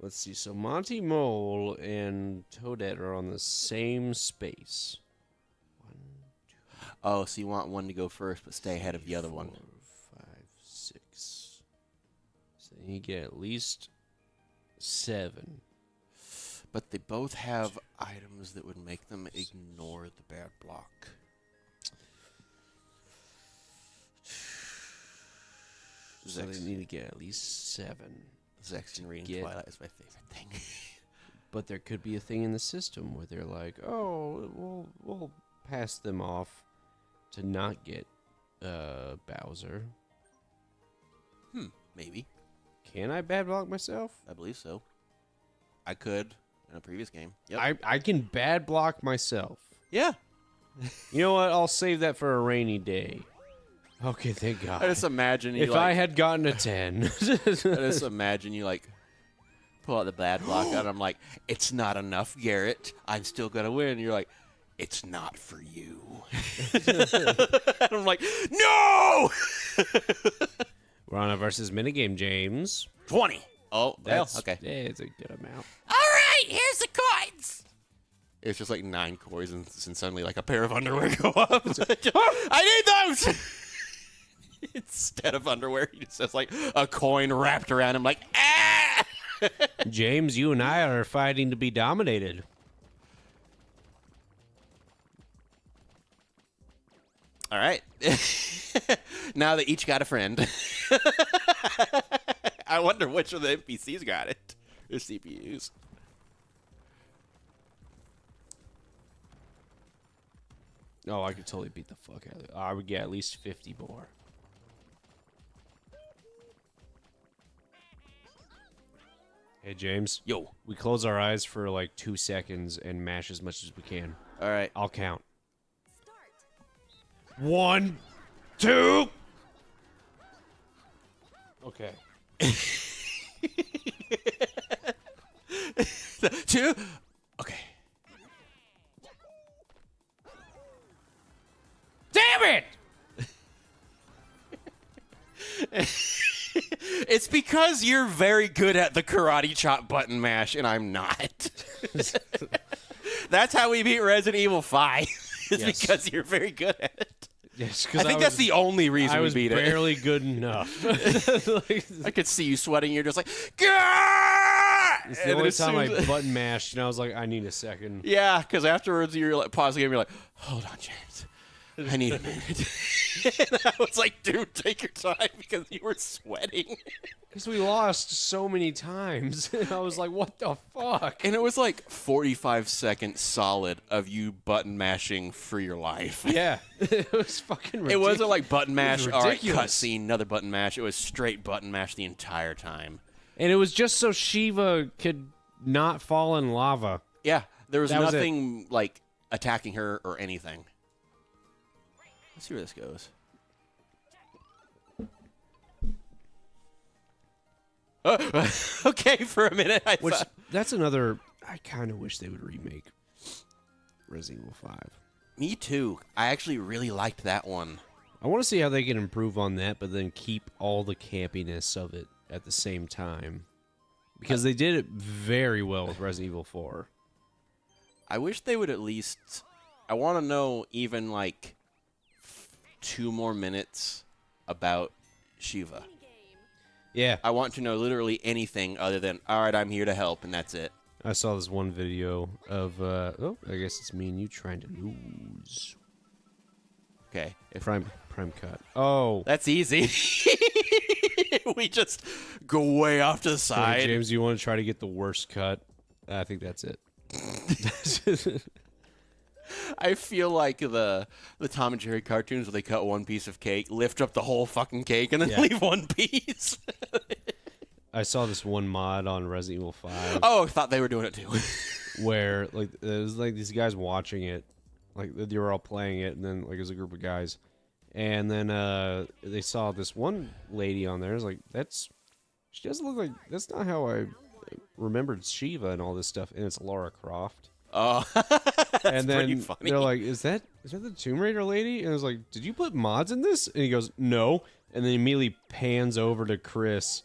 Let's see. So Monty Mole and Toadette are on the same space. 1, 2, Oh, so you want one to go first, but stay ahead of the other 4, one. 5, 6. So you get at least 7. But they both have items that would make them ignore the bad block. So they need to get at least 7. Zexion reading Twilight is my favorite thing. But there could be a thing in the system where they're like, oh, we'll pass them off to not get Bowser. Maybe. Can I bad block myself? I believe so. I could in a previous game. Yep. I can bad block myself. Yeah. You know what? I'll save that for a rainy day. Okay, thank God. I just imagine you if I had gotten a 10. I just imagine you like pull out the bad block and I'm like, it's not enough, Garrett. I'm still gonna win. And you're like, it's not for you. And I'm like, no. We're on a versus minigame, James. 20. Oh, well, okay. Yeah, it's a good amount. All right, here's the coins. It's just like 9 coins, and suddenly like a pair of underwear go up. I need those. Instead of underwear, he just has like a coin wrapped around him, like ah. James, you and I are fighting to be dominated. All right. Now they each got a friend. I wonder which of the NPCs got it. Or CPUs. Oh, I could totally beat the fuck out of it. I would get at least 50 more. Hey, James. Yo. We close our eyes for like 2 seconds and mash as much as we can. All right. I'll count. 1, 2. Okay. 2. Okay. Damn it! It's because you're very good at the karate chop button mash, and I'm not. That's how we beat Resident Evil 5. It's Yes. because you're very good at it. Yes, I because think that's the only reason I we was beat it. barely good enough. Like, I could see you sweating. You're just like, Gah! it's And the then only as time soon I as- button mashed, and I was like, I need a second. Yeah, because afterwards you're like, pause the game. You're like, hold on, James. I need a minute. And I was like, dude, take your time because you were sweating. Because we lost so many times. And I was like, what the fuck? And it was like 45 seconds solid of you button mashing for your life. Yeah. It was fucking ridiculous. It wasn't like button mash, all right, ridiculous. cutscene, another button mash. It was straight button mash the entire time. And it was just so Shiva could not fall in lava. Yeah, there was That was it. nothing like attacking her or anything. Let's see where this goes. Okay, for a minute. I Which, thought, that's another... I kind of wish they would remake Resident Evil 5. me too. I actually really liked that one. I want to see how they can improve on that, but then keep all the campiness of it at the same time. Because they did it very well with Resident Evil 4. I wish they would at least I want to know even like 2 more minutes about Shiva. Yeah. I want to know literally anything other than, all right, I'm here to help, and that's it. I saw this one video of, oh, I guess it's me and you trying to lose. Okay. Prime cut. Oh. That's easy. We just go way off to the side. Hey, James, you want to try to get the worst cut? I think that's it. I feel like the Tom and Jerry cartoons where they cut one piece of cake, lift up the whole fucking cake, and then leave one piece. I saw this one mod on Resident Evil 5. Oh, I thought they were doing it too. Where like it was like these guys watching it, like they were all playing it, and then like it was a group of guys, and then they saw this one lady on there. It was like, she doesn't look like, that's not how I remembered Shiva and all this stuff, and it's Lara Croft. Oh, and then pretty funny. they're like, is that the Tomb Raider lady? And I was like, did you put mods in this? And he goes, no. And then immediately pans over to Chris,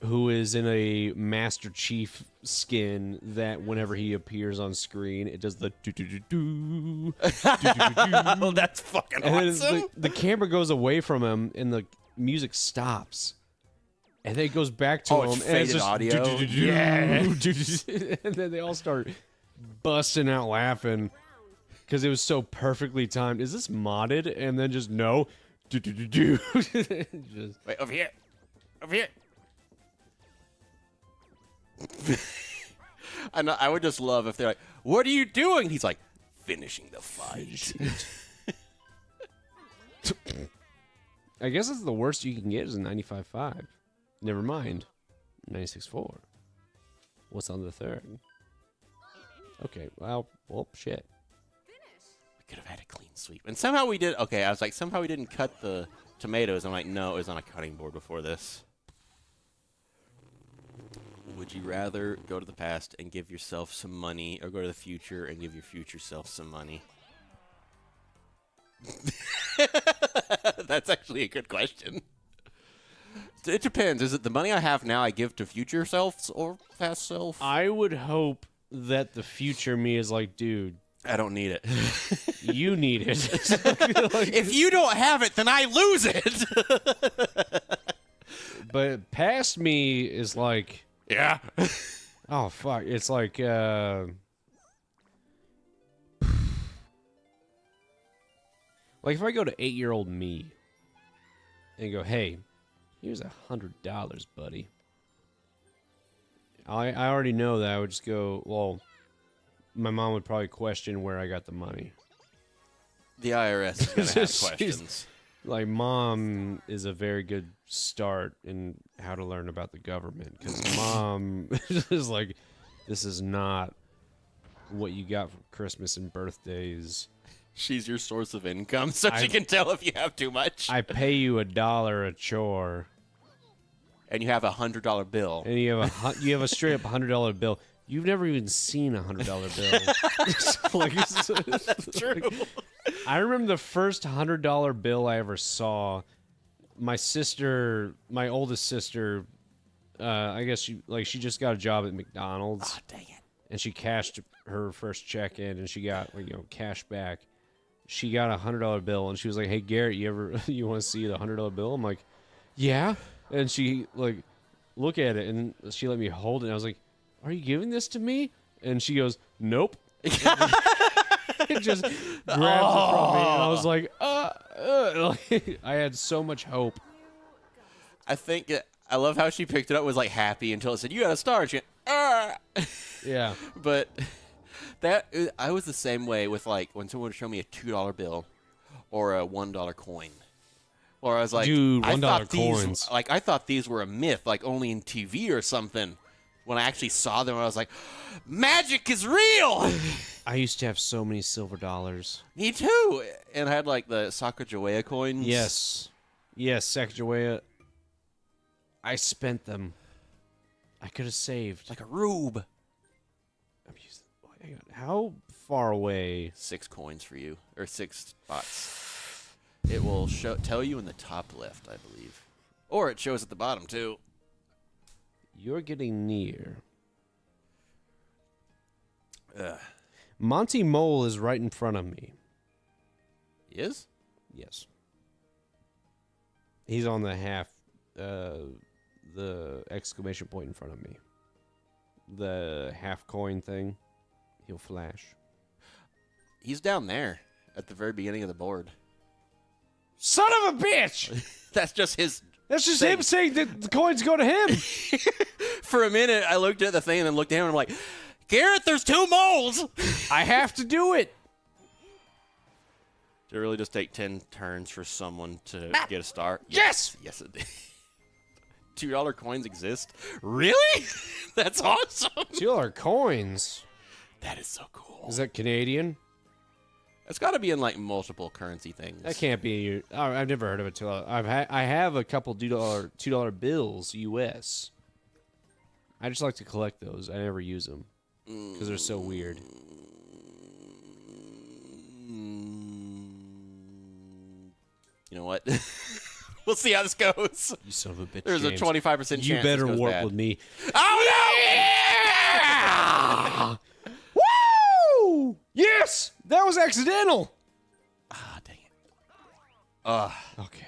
who is in a Master Chief skin that whenever he appears on screen, it does the do-do-do-do. Oh, that's fucking awesome. The camera goes away from him and the music stops. And then it goes back to him. It's and it's faded just audio. Yeah. And then they all start busting out laughing because it was so perfectly timed. Is this modded? And then just no. Just, wait, over here. Over here. I would just love if they're like, what are you doing? He's like, finishing the fight. I guess it's the worst you can get is a 95.5. Never mind. 96.4. What's on the third? Okay, well, shit. We could have had a clean sweep. And somehow we did. Okay, I was like, somehow we didn't cut the tomatoes. I'm like, no, it was on a cutting board before this. Would you rather go to the past and give yourself some money, or go to the future and give your future self some money? That's actually a good question. It depends. Is it the money I have now I give to future selves or past self? I would hope that the future me is like, dude, I don't need it. you need it. If you don't have it, then I lose it. But past me is like, yeah. oh, fuck. It's like, like if I go to 8-year-old me and go, hey, here's $100, buddy. I already know that I would just go, well, my mom would probably question where I got the money. The IRS is going to have questions. Like, mom is a very good start in how to learn about the government. Because mom is like, this is not what you got for Christmas and birthdays. She's your source of income, so she can tell if you have too much. I pay you $1 a chore. And you have a $100 bill. And you have a straight up $100 bill. You've never even seen a $100 bill. That's true. Like, I remember the first $100 bill I ever saw. My oldest sister, I guess she just got a job at McDonald's. Oh, dang it. And she cashed her first check in, and she got cash back. She got a $100 bill, and she was like, "Hey Garrett, you want to see the $100 bill?" I'm like, "Yeah." And she look at it, and she let me hold it. And I was like, "Are you giving this to me?" And she goes, "Nope." It just grabs it from me, and I was like, I had so much hope. I love how she picked it up, was like happy until it said, "You got a star." And she went, Yeah. But I was the same way with like when someone would show me a $2 bill or a $1 coin. Or I was like, dude, $1 coins. I thought these were a myth, like only in TV or something. When I actually saw them, I was like, magic is real. I used to have so many silver dollars. Me too. And I had like the Sacagawea coins. Yes, Sacagawea. I spent them. I could have saved like a rube. How far away? 6 coins for you, or 6 spots. It will tell you in the top left, I believe. Or it shows at the bottom, too. You're getting near. Monty Mole is right in front of me. He is? Yes. He's on the half, the exclamation point in front of me. The half coin thing. He'll flash. He's down there at the very beginning of the board. Son of a bitch! That's just his. That's just thing. him saying that the coins go to him. For a minute, I looked at the thing and then looked at him and I'm like, Garrett, there's 2 moles! I have to do it. Did it really just take 10 turns for someone to get a star? Yes! Yes, it did. $2 coins exist? Really? That's awesome. $2 coins. That is so cool. Is that Canadian? It's got to be in like multiple currency things. That can't be. I've never heard of a $2. I have a couple $2 bills US. I just like to collect those. I never use them because they're so weird. You know what? We'll see how this goes. You son of a bitch. There's James. a 25% chance. You better this goes work bad. with me. Oh no! Woo! Yes, that was accidental. Ah, dang it. Okay,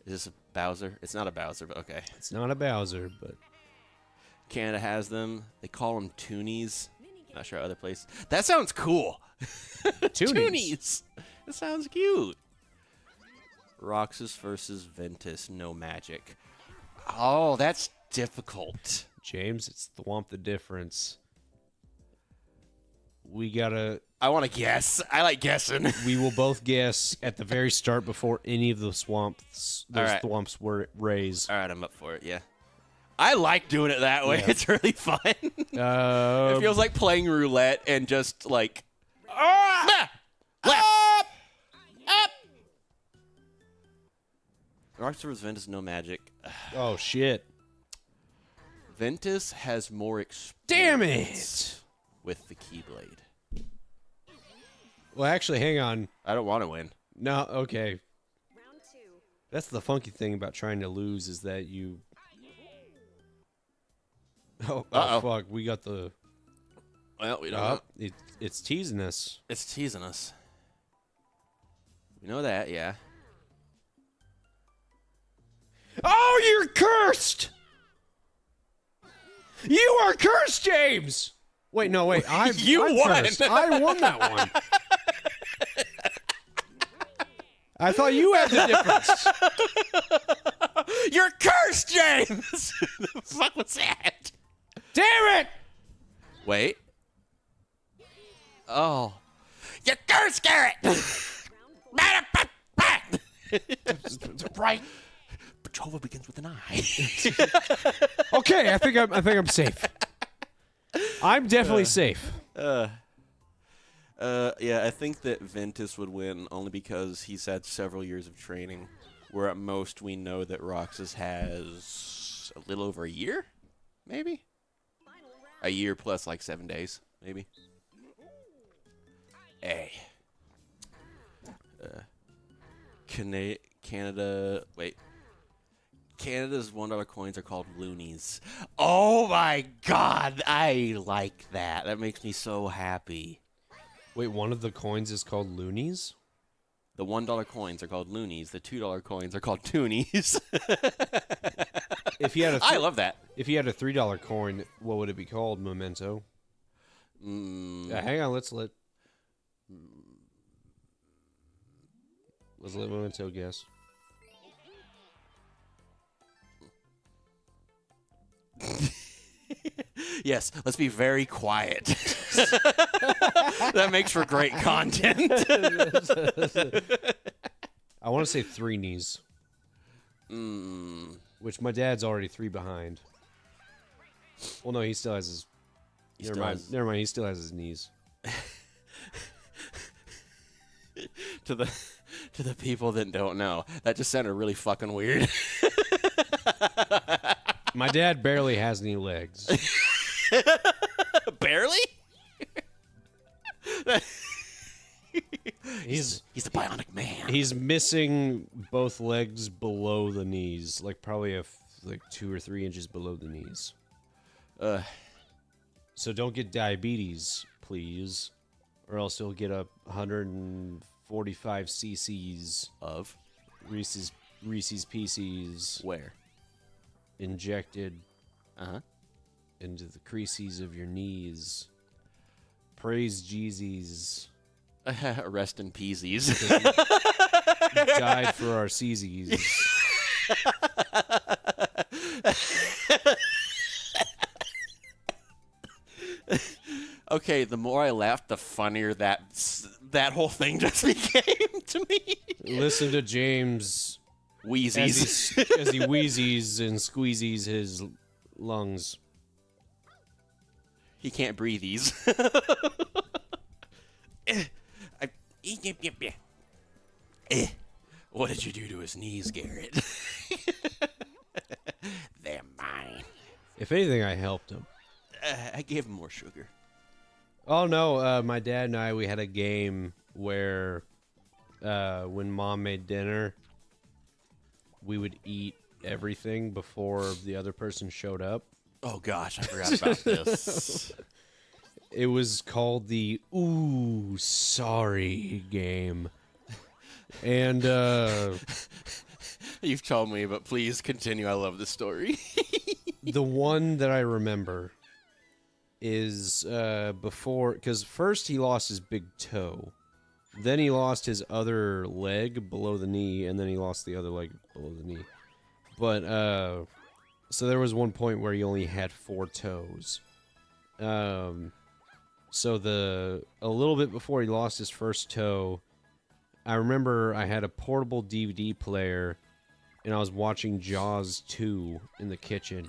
Is this a Bowser? It's not a Bowser, but okay. it's not a Bowser, but Canada has them. They call them toonies. Not sure other places. That sounds cool. Toonies. It sounds cute. Roxas versus Ventus. No magic. Oh, that's difficult. James, it's Thwomp the difference. We gotta. I want to guess. I like guessing. We will both guess at the very start before any of the those right. thwomps were raised. All right, I'm up for it. Yeah. I like doing it that way. Yeah. It's really fun. It feels like playing roulette and just like. Left. Up. Roxas versus Ventus. No magic. Oh shit! Ventus has more experience. Damn it! With the Keyblade. Well, actually, hang on. I don't want to win. No, okay. Round 2. That's the funky thing about trying to lose is that you. Oh, fuck! We got the. Well, we don't know. It's teasing us. It's teasing us. We know that, yeah. Oh, you're cursed! You are cursed, James. Wait, no, wait. I'm won. Cursed. I won that one. I thought you had the difference. You're cursed, James! The fuck was that? Damn it! Wait. Oh. You're cursed, Garrett! Right. Petrova begins with an I. Okay, I think I'm safe. I'm definitely safe. Yeah, I think that Ventus would win only because he's had several years of training, where at most we know that Roxas has a little over a year, maybe? A year plus like 7 days, maybe? A. Canada, wait. Canada's $1 coins are called loonies. Oh my god, I like that. That makes me so happy. Wait, one of the coins is called loonies? The $1 coins are called loonies. The $2 coins are called toonies. If you had a I love that. If you had a $3 coin, what would it be called? Memento. Hang on, let's let Memento guess. Yes, let's be very quiet. That makes for great content. I want to say 3 knees. Which my dad's already 3 behind. Well, no, he still has his. Never mind. He still has his knees. To the people that don't know, that just sounded really fucking weird. My dad barely has any legs. Barely? He's a bionic man. He's missing both legs below the knees, like probably like 2 or 3 inches below the knees. So don't get diabetes, please, or else he'll get a 145 cc's Of Reese's Pieces where? injected Uh-huh. into the creases of your knees. Praise Jeezy's. Rest in peasies. Died for our CZs. Okay, the more I laughed, the funnier that whole thing just became to me. Listen to James Wheezies. as he wheezes and squeezes his lungs. He can't breathe these. What did you do to his knees, Garrett? They're mine. If anything, I helped him. I gave him more sugar. Oh no, my dad and I, we had a game where when Mom made dinner, we would eat everything before the other person showed up. Oh gosh, I forgot about this. It was called the Ooh Sorry game. And You've told me, but please continue. I love this story. the one that I remember is before, because first he lost his big toe, then he lost his other leg below the knee, and then he lost the other leg below the knee. But so there was one point where he only had 4 toes. So a little bit before he lost his first toe, I remember I had a portable DVD player, and I was watching Jaws 2 in the kitchen.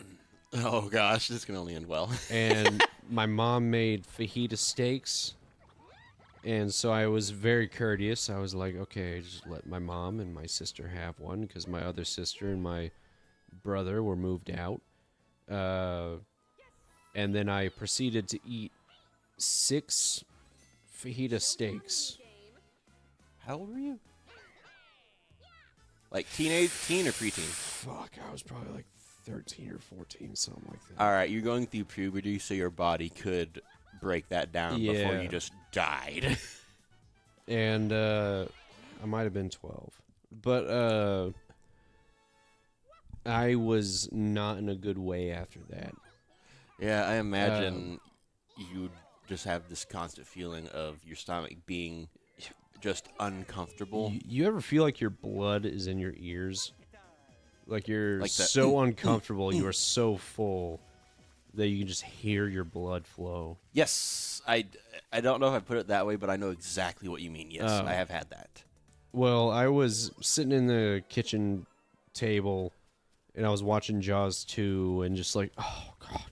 Oh gosh, this can only end well. And my mom made fajita steaks, and so I was very courteous. I was like, okay, just let my mom and my sister have one, because my other sister and my brother were moved out. And then I proceeded to eat 6 fajita steaks. How old were you? Like teen or preteen? Fuck, I was probably like 13 or 14, something like that. All right, you're going through puberty, so your body could break that down before Yeah. you just died. And I might have been 12. But I was not in a good way after that. Yeah, I imagine you'd just have this constant feeling of your stomach being just uncomfortable. You ever feel like your blood is in your ears? Like you're Like that- so uncomfortable, you are so full that you can just hear your blood flow. Yes, I don't know if I put it that way, but I know exactly what you mean. Yes, I have had that. Well, I was sitting in the kitchen table, and I was watching Jaws 2, and just like, oh, God.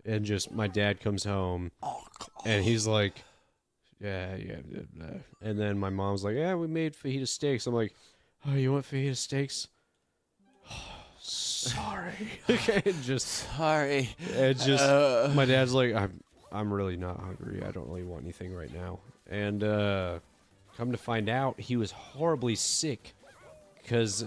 And just, my dad comes home, and he's like, yeah. And then my mom's like, yeah, we made fajita steaks. I'm like, oh, you want fajita steaks? Sorry. Sorry. My dad's like, I'm really not hungry. I don't really want anything right now. And come to find out, he was horribly sick. Because,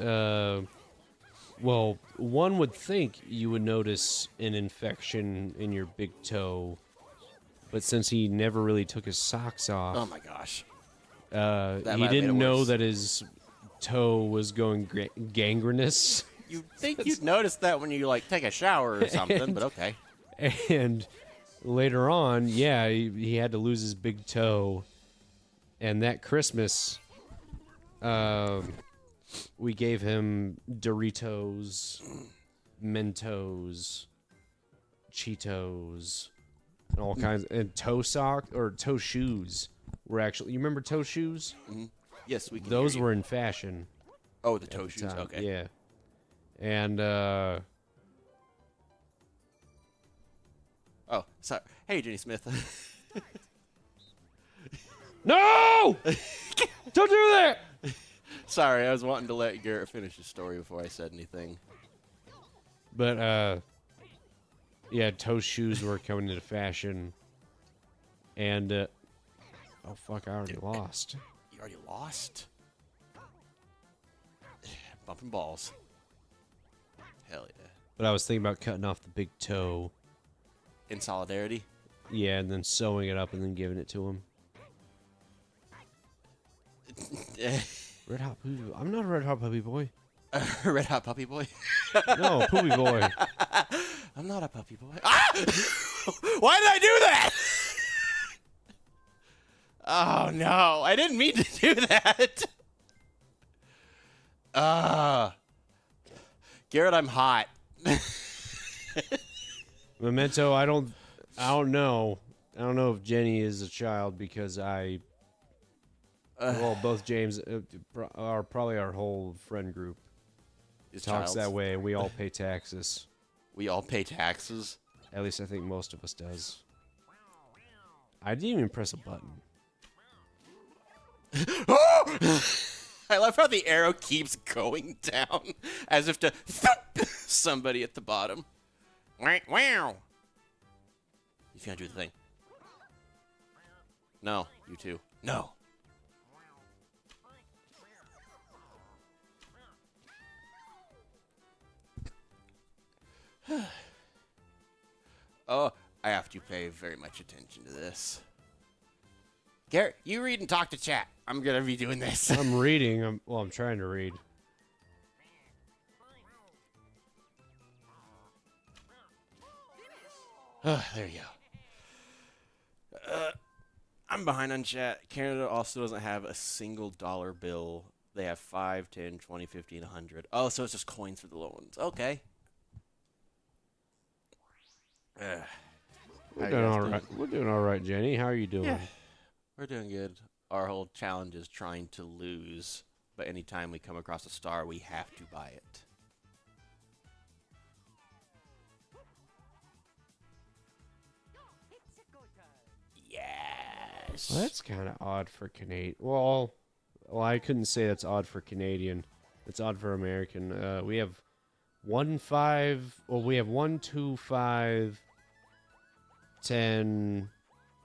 well, one would think you would notice an infection in your big toe. But since he never really took his socks off, Oh my gosh. he might have made didn't it know worse. that his toe was going gangrenous. You'd think you'd notice that when you like take a shower or something, but okay. And later on, yeah, he had to lose his big toe. And that Christmas, we gave him Doritos, Mentos, Cheetos, and all kinds. And toe shoes were actually. You remember toe shoes? Yes, we can. Those hear you. were in fashion. Oh, the at toe the shoes. time. Okay. Yeah. And Oh, sorry. Hey, Jenny Smith. no! Don't do that! Sorry, I was wanting to let Garrett finish his story before I said anything. But yeah, toe shoes were coming into fashion, and oh fuck, I already lost. You already lost? Bumping balls. Hell yeah. But I was thinking about cutting off the big toe, In solidarity? yeah, and then sewing it up and then giving it to him. Red Hot Puppy. I'm not a Red Hot Puppy Boy. Red Hot Puppy Boy. No, Poopy Boy. I'm not a puppy boy. Ah! Why did I do that? Oh no, I didn't mean to do that. Garrett, I'm hot. Memento, I don't know. I don't know if Jenny is a child because well, both James are probably our whole friend group talks that way. We all pay taxes. We all pay taxes. At least I think most of us does. I didn't even press a button. I love how the arrow keeps going down as if to somebody at the bottom. Wow. He's gonna do the thing. No, you too. No. Oh, I have to pay very much attention to this. Garrett, you read and talk to chat. I'm gonna be doing this. I'm reading. I'm trying to read. There you go. I'm behind on chat. Canada also doesn't have a single dollar bill. They have 5, 10, 20, 50, and 100. Oh, so it's just coins for the low ones. Okay. We're doing all right. We're doing all right, Jenny. How are you doing? Yeah, we're doing good. Our whole challenge is trying to lose, but anytime we come across a star, we have to buy it. Yes. Well, that's kind of odd for Canadian. Well, I couldn't say that's odd for Canadian. It's odd for American. We have 1, 5. Well, we have 1, 2, 5, 10,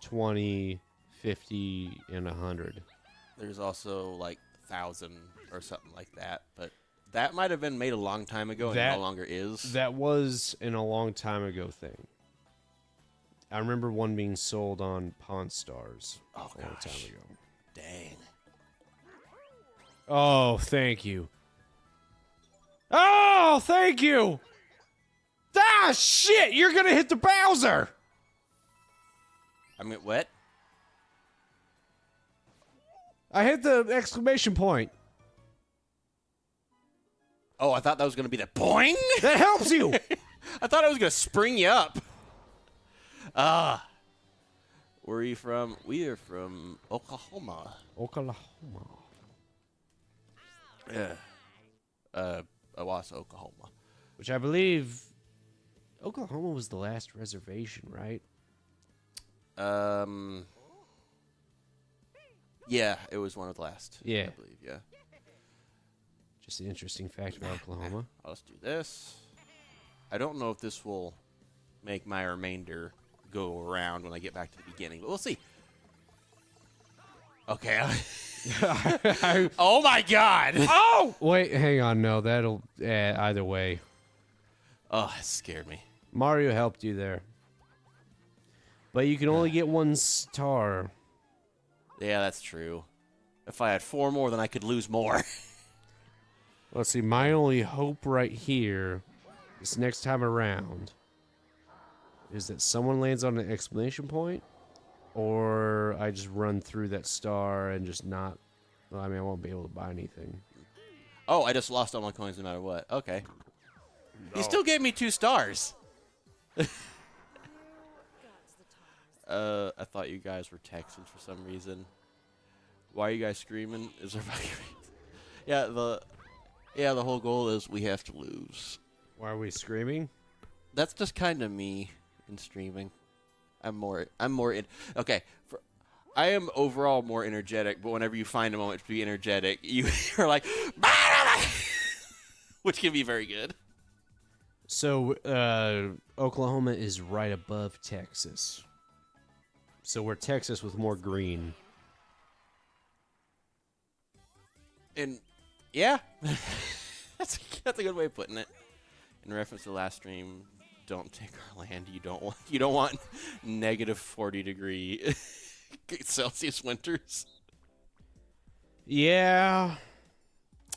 20, 50, and 100. There's also like 1,000 or something like that, but that might have been made a long time ago and no longer is. That was in a long time ago thing. I remember one being sold on Pawn Stars a long time ago. Dang. Oh, thank you. Oh, thank you. Ah, shit! You're gonna hit the Bowser. I mean, what? I hit the exclamation point. Oh, I thought that was going to be the boing. That helps you. I thought I was going to spring you up. Where are you from? We are from Oklahoma. Oklahoma. Yeah. Owasso, Oklahoma. Which I believe Oklahoma was the last reservation, right? Yeah, it was one of the last. Yeah. I believe, yeah. Just an interesting fact about Oklahoma. I'll just do this. I don't know if this will make my remainder go around when I get back to the beginning, but we'll see. Okay. Oh my god! Oh! Wait, hang on. No, that'll... either way. Oh, that scared me. Mario helped you there. But you can only get 1 star. Yeah, that's true. If I had 4 more, then I could lose more. Let's see. My only hope right here, this next time around, is that someone lands on an exclamation point, or I just run through that star and just not... Well, I mean, I won't be able to buy anything. Oh, I just lost all my coins no matter what. Okay. No. You still gave me 2 stars. I thought you guys were Texans for some reason. Why are you guys screaming? Is there the whole goal is we have to lose. Why are we screaming? That's just kind of me in streaming. I'm more okay. I am overall more energetic, but whenever you find a moment to be energetic, you are like, which can be very good. So, Oklahoma is right above Texas. So we're Texas with more green. And yeah, that's a good way of putting it. In reference to the last stream, don't take our land. You don't want negative 40 degree Celsius winters. Yeah.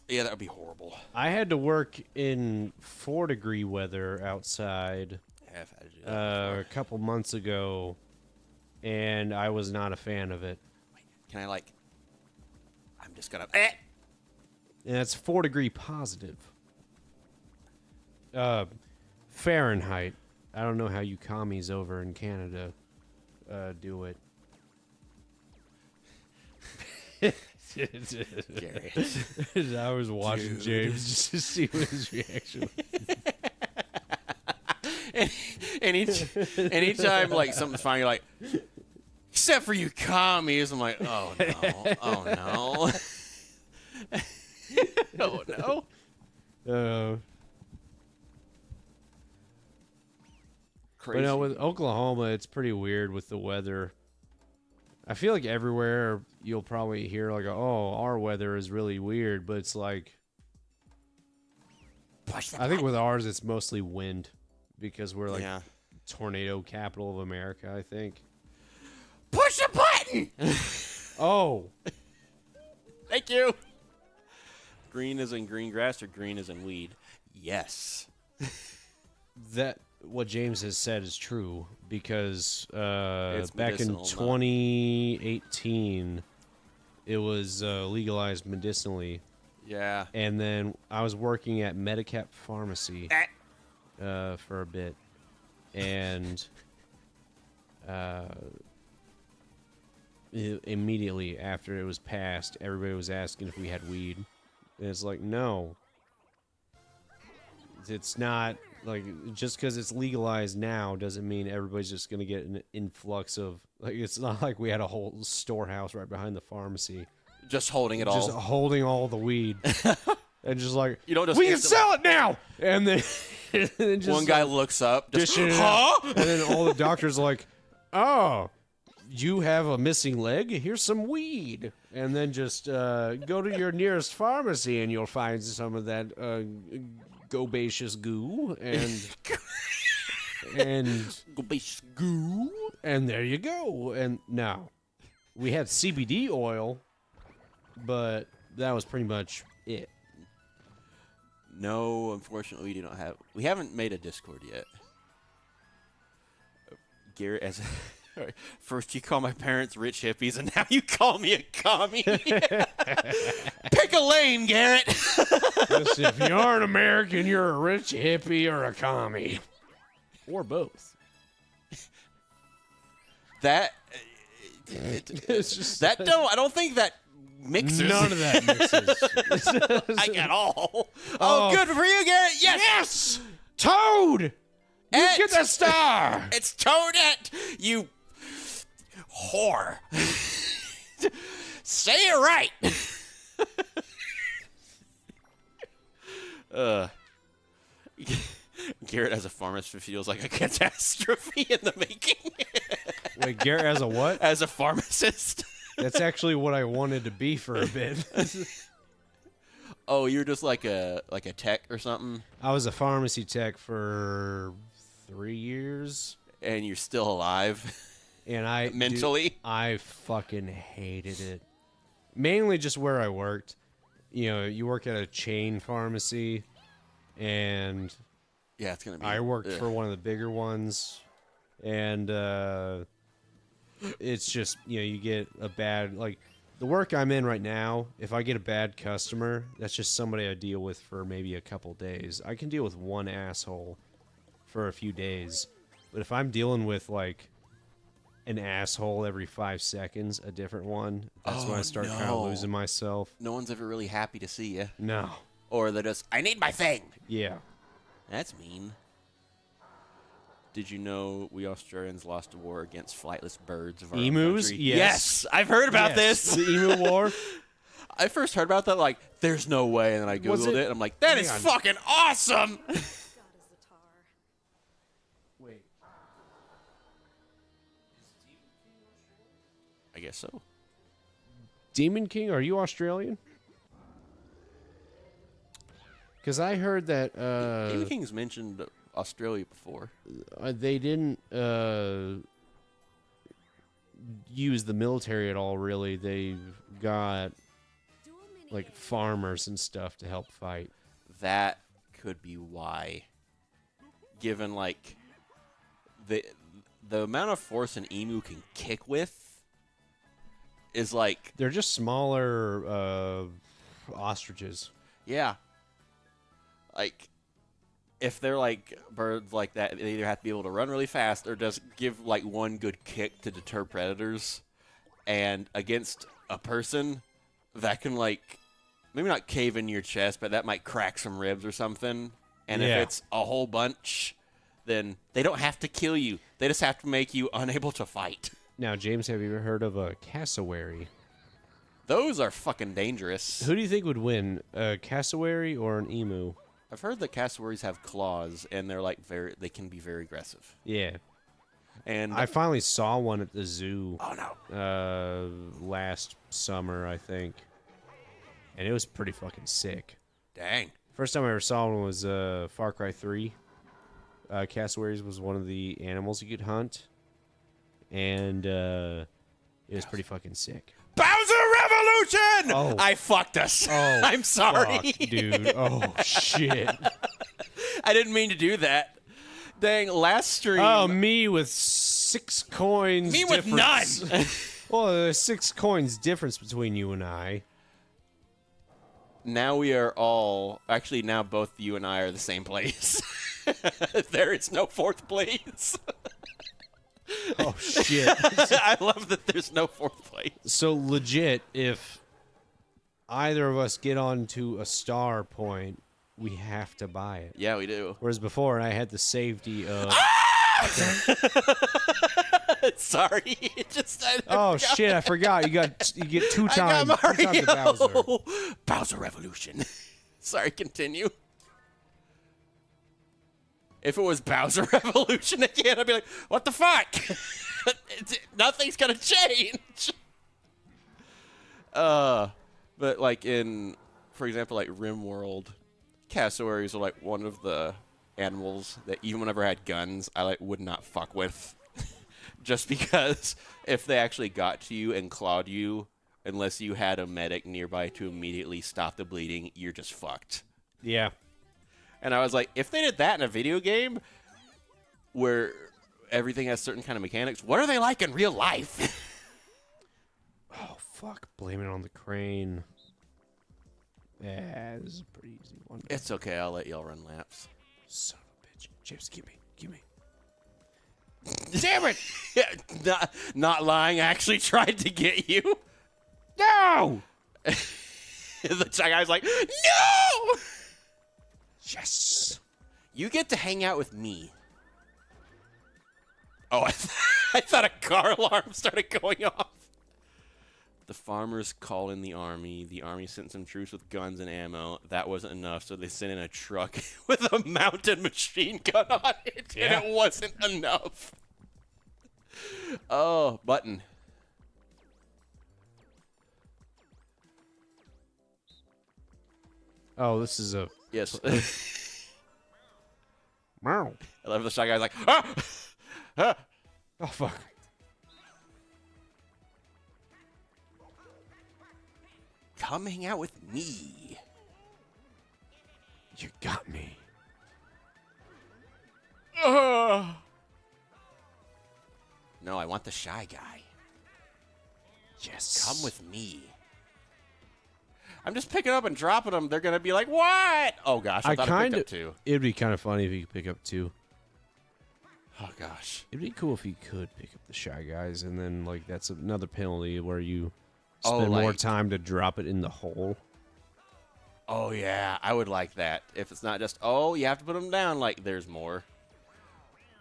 Yeah, that would be horrible. I had to work in 4-degree weather outside Yeah, I've had to do that a couple months ago, and I was not a fan of it. Can I, like... I'm just gonna... And it's 4-degree positive. Fahrenheit. I don't know how you commies over in Canada do it. Garrett. I was watching James just to see what his reaction was. Anytime, like, something's fine, you're like... Except for you commies. I'm like, oh, no. Oh, no. Oh, no. Crazy. But no, with Oklahoma, it's pretty weird with the weather. I feel like everywhere you'll probably hear like, "Oh, our weather is really weird," but it's like, I think with ours it's mostly wind because we're like tornado capital of America. I think. Push a button. Oh, thank you. Green is in green grass or green is in weed? Yes. that. What James has said is true because back in medicinal, 2018, it was legalized medicinally. Yeah. And then I was working at Medicap Pharmacy for a bit, and immediately after it was passed, everybody was asking if we had weed, and it's like, no, it's not. Like, just because it's legalized now doesn't mean everybody's just going to get an influx of... Like, it's not like we had a whole storehouse right behind the pharmacy. Just holding it all. Just holding all the weed. And just like, you don't just we can sell it now! And then... and then just one guy looks up, just, huh? And then all the doctors are like, oh, you have a missing leg? Here's some weed. And then just go to your nearest pharmacy and you'll find some of that... Gobaceous goo and Gobaceous goo, and there you go. And now we had CBD oil, but that was pretty much it. No, unfortunately, we haven't made a Discord yet. Garrett, first you call my parents rich hippies, and now you call me a commie. Pick a lane, Garrett. Listen, if you aren't American, you're a rich hippie or a commie. Or both. That... It's just I don't think that mixes. None of that mixes. Like, at all. Oh, good for you, Garrett. Yes! Yes! Toad! You get the star! It's Toadette, you whore. Say it right. Garrett as a pharmacist feels like a catastrophe in the making. Wait, Garrett as a what? As a pharmacist. That's actually what I wanted to be for a bit. Oh, you're just like a tech or something? I was a pharmacy tech for 3 years. And you're still alive? And I... Mentally? Dude, I fucking hated it. Mainly just where I worked. You know, you work at a chain pharmacy, and... Yeah, it's gonna be... I worked for one of the bigger ones, and it's just, you know, you get a bad... Like, the work I'm in right now, if I get a bad customer, that's just somebody I deal with for maybe a couple days. I can deal with one asshole for a few days. But if I'm dealing with, like, an asshole every 5 seconds, a different one, that's when I start kind of losing myself. No one's ever really happy to see you. No. Or they're just, I need my thing. Yeah. That's mean. Did you know we Australians lost a war against flightless birds of our Emus? country? Yes. I've heard about Yes. this. The emu war? I first heard about that, like, there's no way, and then I Googled it, and I'm like, that is fucking awesome! Wait. I guess so. Demon King, are you Australian? Because I heard that Demon King's mentioned Australia before. They didn't use the military at all, really. They've got like farmers and stuff to help fight. That could be why. Given like the amount of force an emu can kick with is like They're just smaller ostriches. yeah. Like if they're like birds like that, they either have to be able to run really fast or just give like one good kick to deter predators. And against a person, that can like maybe not cave in your chest, but that might crack some ribs or something. And if it's a whole bunch, then they don't have to kill you. They just have to make you unable to fight. Now, James, have you ever heard of a cassowary? Those are fucking dangerous. Who do you think would win, a cassowary or an emu? I've heard that cassowaries have claws, and they're like they can be very aggressive. Yeah. And I finally saw one at the zoo. Oh no! Last summer, I think, and it was pretty fucking sick. Dang. First time I ever saw one was Far Cry 3. Cassowaries was one of the animals you could hunt, and it was pretty fucking sick. Bowser Revolution! Oh. I fucked us. Oh, I'm sorry. fuck, dude. Oh, shit. I didn't mean to do that. Dang, last stream. Oh, me with 6 coins. Me with difference. none. Well, there's 6 coins difference between you and I. Now we are all... Actually, now both you and I are the same place. There is no fourth place. Oh, shit. I love that there's no fourth place. So, legit, if either of us get onto a star point, we have to buy it. Yeah, we do. Whereas before, I had the safety of... Sorry. It just... Oh, shit, I forgot. You get 2 times. I got 2 times the Bowser. Mario. Bowser Revolution. Sorry, continue. If it was Bowser Revolution again, I'd be like, what the fuck? Nothing's gonna change. But like in, for example, like RimWorld, cassowaries are like one of the animals that even whenever I had guns, I like would not fuck with. Just because if they actually got to you and clawed you, unless you had a medic nearby to immediately stop the bleeding, you're just fucked. Yeah. And I was like, if they did that in a video game where everything has certain kind of mechanics, what are they like in real life? Oh, fuck. Blame it on the crane. Yeah, this is a pretty easy one. It's okay. I'll let y'all run laps. Son of a bitch. James, give me. Give me. Damn it! Yeah, not lying. I actually tried to get you. No! The guy's like, no! Yes! You get to hang out with me. Oh, I thought a car alarm started going off. The farmers call in the army. The army sent some troops with guns and ammo. That wasn't enough, so they sent in a truck with a mounted machine gun on it, Yeah. and it wasn't enough. Oh, button. Oh, this is a... Yes. Meow. I love the shy guy's like, ah! Ah! Oh, fuck. Come hang out with me. You got me. No, I want the shy guy. Yes. Come with me. I'm just picking up and dropping them. They're gonna be like, "What?" Oh gosh, I thought I picked up 2. It'd be kind of funny if you could pick up 2. Oh gosh. It'd be cool if you could pick up the shy guys, and then like that's another penalty where you Oh, spend more like- time to drop it in the hole. Oh yeah, I would like that. If it's not just, oh, you have to put them down. Like there's more.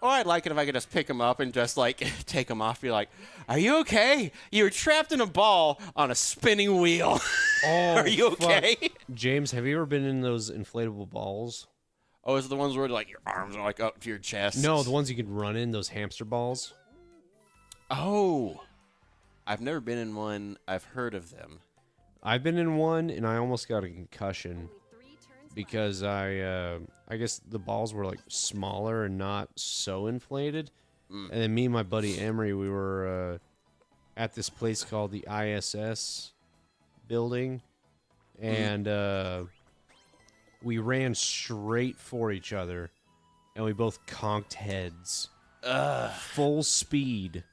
Oh, I'd like it if I could just pick them up and just like take them off. Be like, "Are you okay? You were trapped in a ball on a spinning wheel. Oh, Are you okay?" James, have you ever been in those inflatable balls? Oh, is it the ones where like your arms are like up to your chest? No, the ones you can run in, those hamster balls. Oh, I've never been in one. I've heard of them. I've been in one, and I almost got a concussion because I guess the balls were like smaller and not so inflated. And then me and my buddy Emery, we were at this place called the ISS building, and we ran straight for each other, and we both conked heads. Full speed.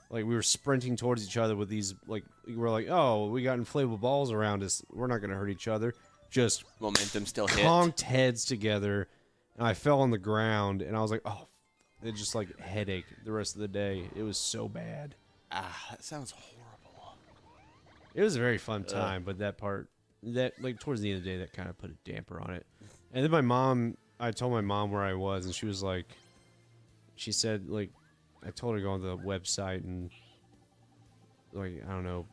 Like, we were sprinting towards each other with these, like, we're like, oh, we got inflatable balls around us. We're not going to hurt each other. Just Momentum still hit. conked heads together, and I fell on the ground, and I was like, oh, it just, like, headache the rest of the day. It was so bad. That sounds horrible. It was a very fun time, but that part, like, towards the end of the day, that kind of put a damper on it. And then I told my mom where I was, and she was like, she said, like, I told her to go on the website and, like, I don't know,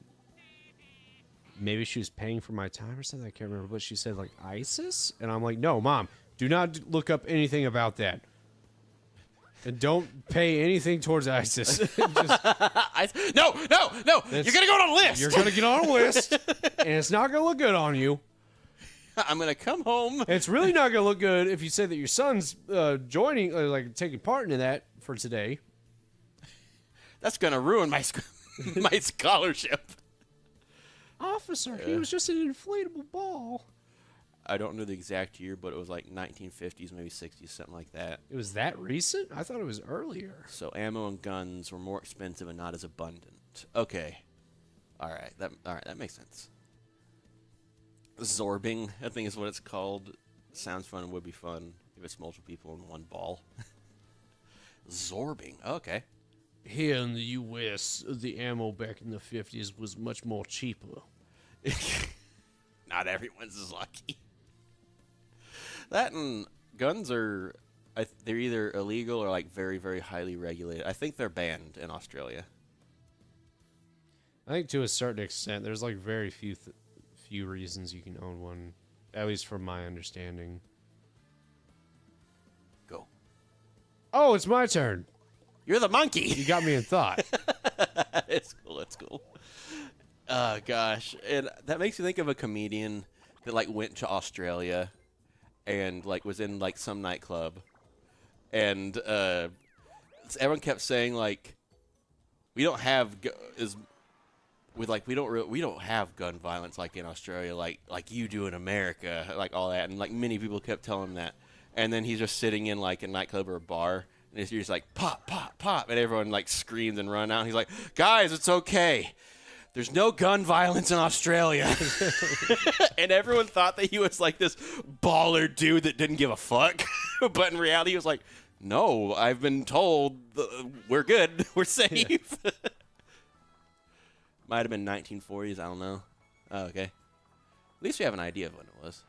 maybe she was paying for my time or something. I can't remember, but she said, like, ISIS? And I'm like, no, Mom, do not look up anything about that. And don't pay anything towards ISIS. Just, No! You're going to go on a list! You're going to get on a list, and it's not going to look good on you. I'm going to come home. And it's really not going to look good if you say that your son's joining, like, taking part in that for today. That's going to ruin my my scholarship. Officer, he was just an inflatable ball. I don't know the exact year, but it was like 1950s, maybe 60s, something like that. It was that recent? I thought it was earlier. So ammo and guns were more expensive and not as abundant. Okay. All right, that makes sense. Zorbing, I think is what it's called. Sounds fun and would be fun if it's multiple people in one ball. Zorbing, okay. Here in the U.S., the ammo back in the 50s was much more cheaper. Not everyone's as lucky. That and guns are, they're either illegal or like very, very highly regulated. I think they're banned in Australia. I think to a certain extent, there's like very few reasons you can own one, at least from my understanding. Go. Oh, it's my turn. You're the monkey. You got me in thought. It's cool. It's cool. Oh gosh, and that makes me think of a comedian that like went to Australia, and like was in like some nightclub, and everyone kept saying like, we don't have we don't have gun violence like in Australia, like you do in America, like all that, and like many people kept telling him that, and then he's just sitting in like a nightclub or a bar. And he's just like, pop, pop, pop. And everyone like screams and run out. And he's like, guys, it's okay. There's no gun violence in Australia. And everyone thought that he was like this baller dude that didn't give a fuck. But in reality, he was like, no, I've been told we're good. We're safe. Yeah. Might have been 1940s. I don't know. Oh, okay. At least we have an idea of when it was.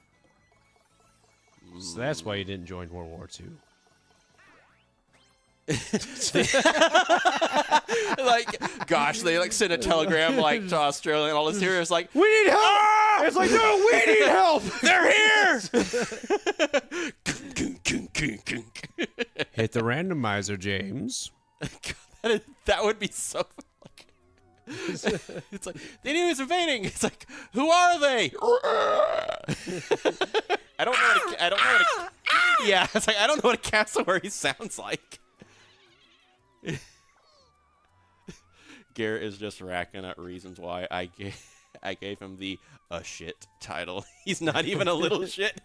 So that's why you didn't join World War II. Like, gosh, they like sent a telegram like to Australia and all this here is like, we need help. Ah! It's like, no, we need help. They're here. Hit the randomizer, James. That would be so. It's like the enemy is invading. It's like, who are they? I don't know. Yeah, it's like I don't know what a cassowary sounds like. Garrett is just racking up reasons why I gave him the a shit title. He's not even a little shit.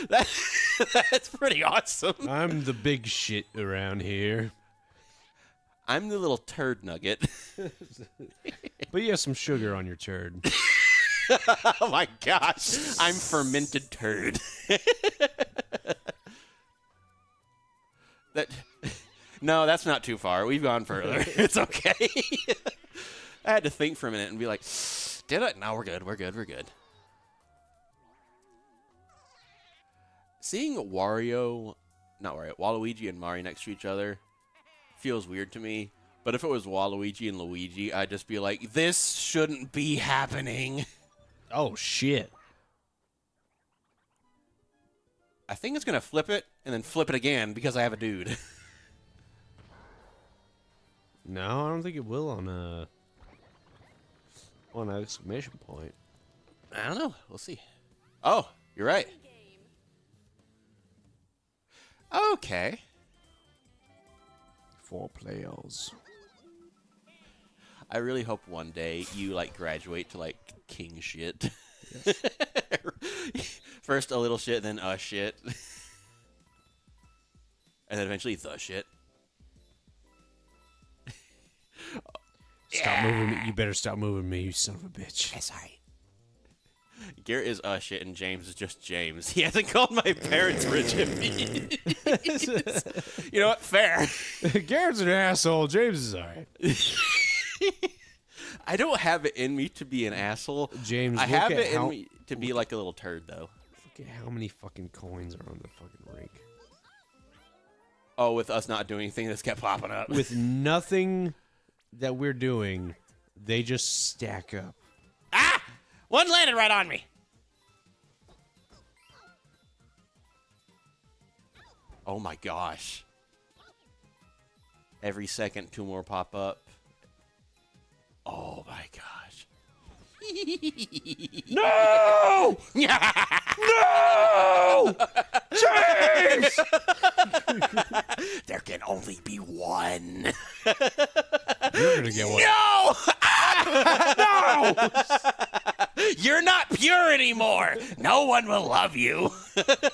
That's pretty awesome. I'm the big shit around here. I'm the little turd nugget. But you have some sugar on your turd. Oh my gosh. I'm fermented turd. No, that's not too far. We've gone further. It's okay. I had to think for a minute and be like, did I? No, we're good. We're good. We're good. Seeing Waluigi and Mario next to each other feels weird to me. But if it was Waluigi and Luigi, I'd just be like, this shouldn't be happening. Oh, shit. I think it's going to flip it and then flip it again because I have a dude. No, I don't think it will on an exclamation point. I don't know. We'll see. Oh, you're right. Okay. 4 players. I really hope one day you like graduate to like king shit. Yes. First a little shit, then a shit, and then eventually the shit. Stop moving me. You better stop moving me, you son of a bitch. That's right. Garrett is shit, and James is just James. He hasn't called my parents rich hippie. You know what? Fair. Garrett's an asshole. James is alright. I don't have it in me to be an asshole. James, I look have at it how- in me to be like a little turd, though. Look at how many fucking coins are on the fucking rink. Oh, with us not doing anything, this kept popping up. With nothing that we're doing, they just stack up. Ah! One landed right on me. Oh my gosh. Every second, 2 more pop up. Oh my gosh. No! No! James! There can only be one. You're gonna get one. No! No! You're not pure anymore. No one will love you.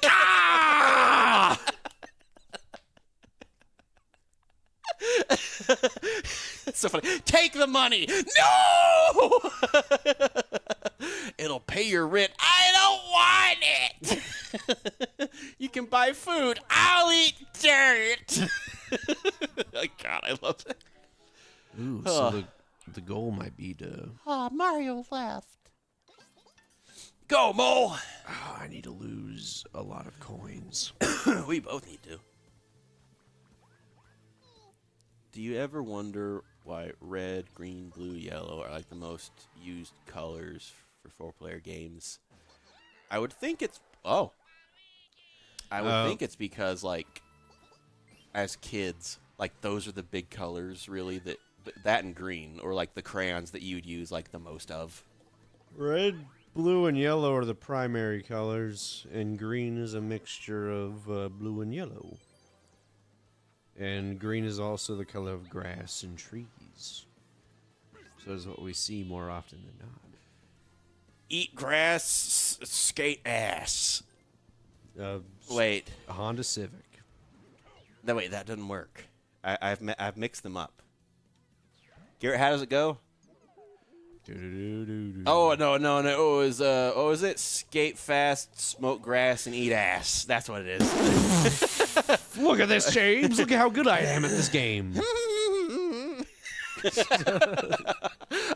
Ah! So funny. Take the money. No! It'll pay your rent. I don't want it. You can buy food. I'll eat dirt. Oh, God, I love it. Ooh, so the goal might be to... Oh, Mario left. Go, Mole. Oh, I need to lose a lot of coins. We both need to. Do you ever wonder why red, green, blue, yellow are like the most used colors for 4-player games? I would think it's... Oh. I would think it's because, like, as kids, like, those are the big colors, really, that and green, or, like, the crayons that you'd use, like, the most of. Red, blue, and yellow are the primary colors, and green is a mixture of blue and yellow. And green is also the color of grass and trees. So that's what we see more often than not. Eat grass, skate ass. Wait. A Honda Civic. No, wait, that doesn't work. I've mixed them up. Garrett, how does it go? Oh, no. What was it? Skate fast, smoke grass, and eat ass. That's what it is. Look at this, James. Look at how good I am at this game.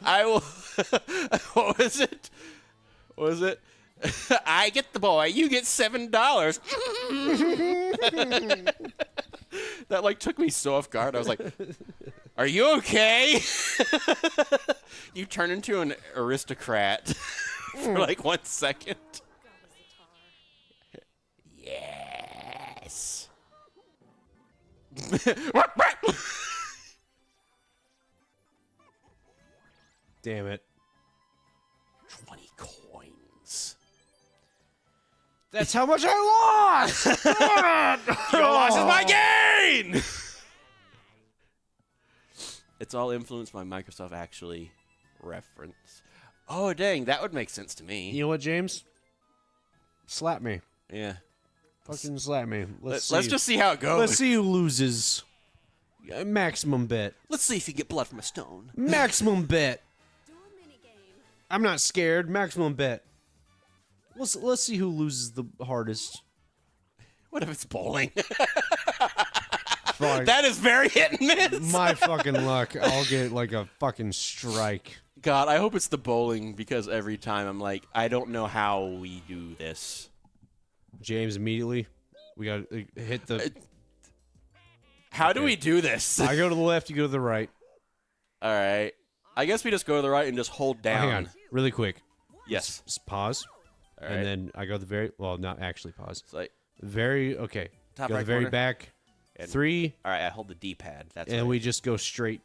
I will... What was it? What was it? I get the boy. You get $7. That, like, took me so off guard. I was like, are you okay? You turn into an aristocrat for, like, 1 second. Yes. Damn it. 20 coins. That's how much I lost! Your loss is my gain! It's all influenced by Microsoft actually reference. Oh, dang, that would make sense to me. You know what, James? Slap me. Yeah. Fucking slap me. Let's just see how it goes. Let's see who loses. Maximum bet. Let's see if you get blood from a stone. Maximum bet. I'm not scared. Maximum bet. Let's see who loses the hardest. What if it's bowling? Fuck. That is very hit and miss. My fucking luck. I'll get like a fucking strike. God, I hope it's the bowling because every time I'm like, I don't know how we do this. James, immediately, we got to hit the... How do we do this? I go to the left, you go to the right. All right. I guess we just go to the right and just hold down. Hang on, really quick. Yes. Just pause. All right. And then I go to the very... Well, not actually pause. It's like, Very... Okay. Top go to right the very corner. back. And- 3. all right, I hold the D-pad. That's And right. we just go straight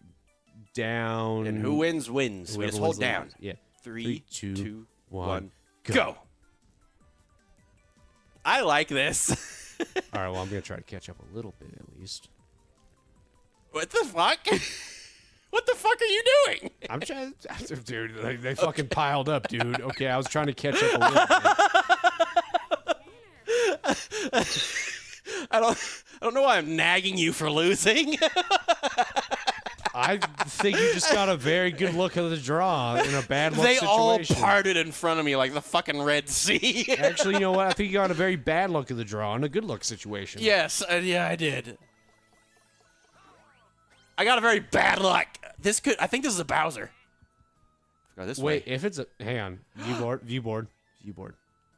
down. And who wins, wins. We Whoever just hold wins the down. last. Yeah. 3, 2, 2, 1, 1, go. go. I like this. All right, well, I'm going to try to catch up a little bit at least. What the fuck? What the fuck are you doing? I'm trying, dude. They fucking piled up, dude. Okay, I was trying to catch up a little bit. I don't know why I'm nagging you for losing. I think you just got a very good look at the draw in a bad luck They situation. all parted in front of me like the fucking Red Sea. Actually, you know what? I think you got a very bad luck of the draw in a good luck situation. Yes, yeah, I did. I got a very bad luck. I think this is a Bowser. Go this way. Wait, if it's a, hang on, viewboard.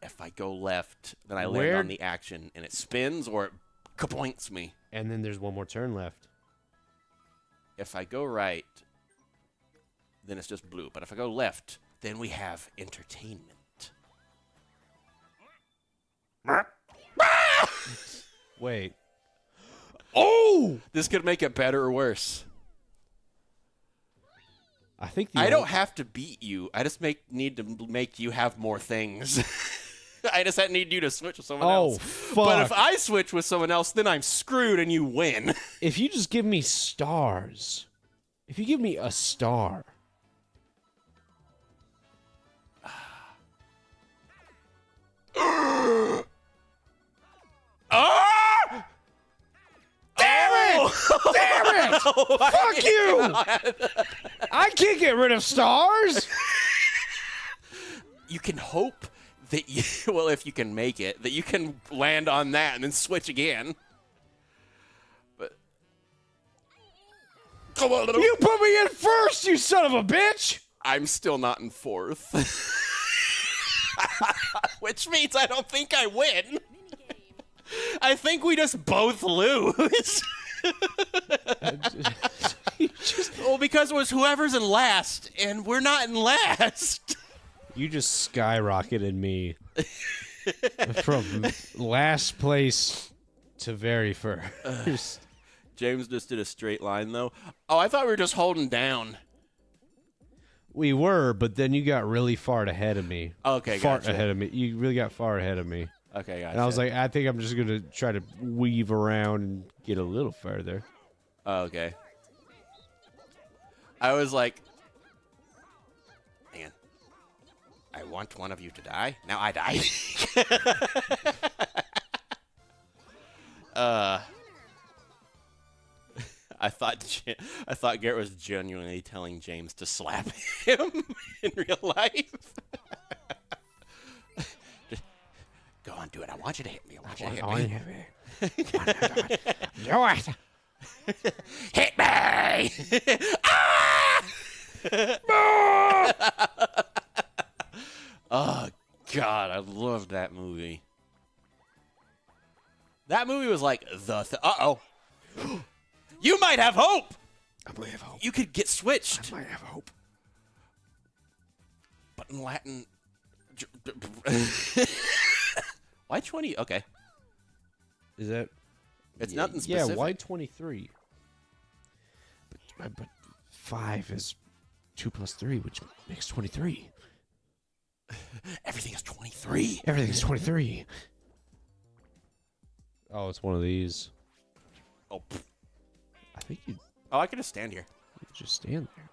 If I go left, then I land on the action, and it spins or it kapoinks me. And then there's one more turn left. If I go right, then it's just blue. But if I go left, then we have entertainment. Wait. Oh! This could make it better or worse. I think I don't have to beat you. I just need to make you have more things. I just need you to switch with someone else. Fuck. But if I switch with someone else, then I'm screwed and you win. If you just give me stars. If you give me a star. Ah! Damn it! Damn it! Fuck you! I can't get rid of stars! You can hope that you, well, if you can make it, that you can land on that and then switch again. But come on, You put me in first, you son of a bitch! I'm still not in fourth. Which means I don't think I win. I think we just both lose. Well, because it was whoever's in last, and we're not in last. You just skyrocketed me from last place to very first. James just did a straight line, though. Oh, I thought we were just holding down. We were, but then you got really far ahead of me. Okay, far gotcha. ahead of me. You really got far ahead of me. Okay, gotcha. And I was like, I think I'm just going to try to weave around and get a little further. Oh, okay. I was like, man, I want one of you to die. Now I die. I thought Garrett was genuinely telling James to slap him in real life. Just, go on, do it. I want you to hit me. I want you to hit me. Do it! Hit me! Ah! Oh, God, I loved that movie. That movie was like uh-oh. You might have hope! I might have hope. You could get switched. I might have hope. But in Latin... Why 20? Okay. Is that... It's nothing specific. Yeah, why 23? But 5 is 2 plus 3, which makes 23. Everything is 23. Everything's 23. Oh, it's one of these. Oh, I think you I could just stand here. just stand there.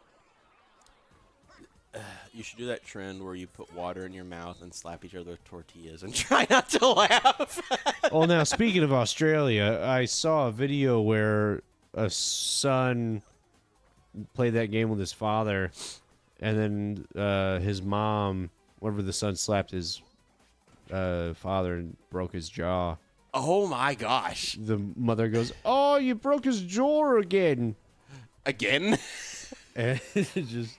You should do that trend where you put water in your mouth and slap each other with tortillas and try not to laugh. Well, now, speaking of Australia, I saw a video where a son played that game with his father, and then his mom, whenever the son slapped his father and broke his jaw. Oh, my gosh. The mother goes, "Oh, you broke his jaw again." Again? And it just...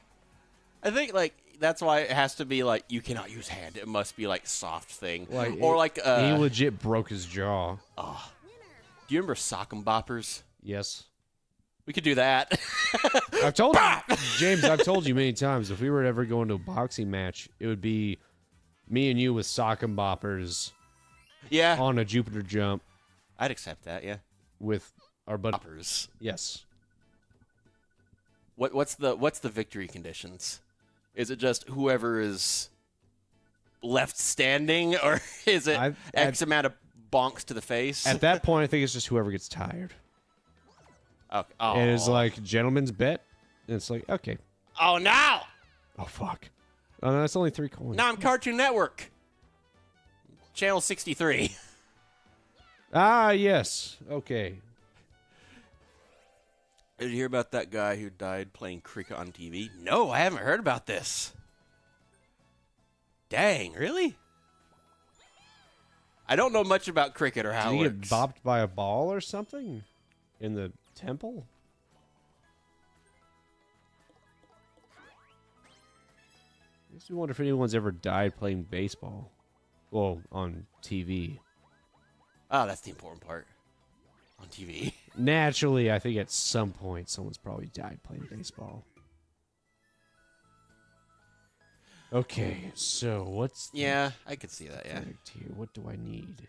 I think, like, that's why it has to be, like, you cannot use hand. It must be, like, soft thing. Like, or, he legit broke his jaw. Oh. Do you remember Sock'em Boppers? Yes. We could do that. I've told you, James, I've told you many times, if we were to ever go into a boxing match, it would be me and you with Sock'em Boppers Yeah. on a Jupiter jump I'd accept that, yeah. with our buddy. Boppers. Yes. What's the victory conditions? Is it just whoever is left standing, or is it X amount of bonks to the face? At that point, I think it's just whoever gets tired. Okay. Oh. And it's like, gentlemen's bet, And it's like, okay. Oh, no! Oh, fuck. Oh, no, that's only 3 coins. Now I'm Cartoon Network. Channel 63. Ah, yes. Okay. Did you hear about that guy who died playing cricket on TV? No, I haven't heard about this. Dang, really? I don't know much about cricket or how Did it he works. get bopped by a ball or something? In the temple? Makes me wonder if anyone's ever died playing baseball. Well, on TV. Oh, that's the important part. On TV. Naturally, I think at some point someone's probably died playing baseball. Okay, so what's the Yeah, I could see that, yeah. effect here? What do I need?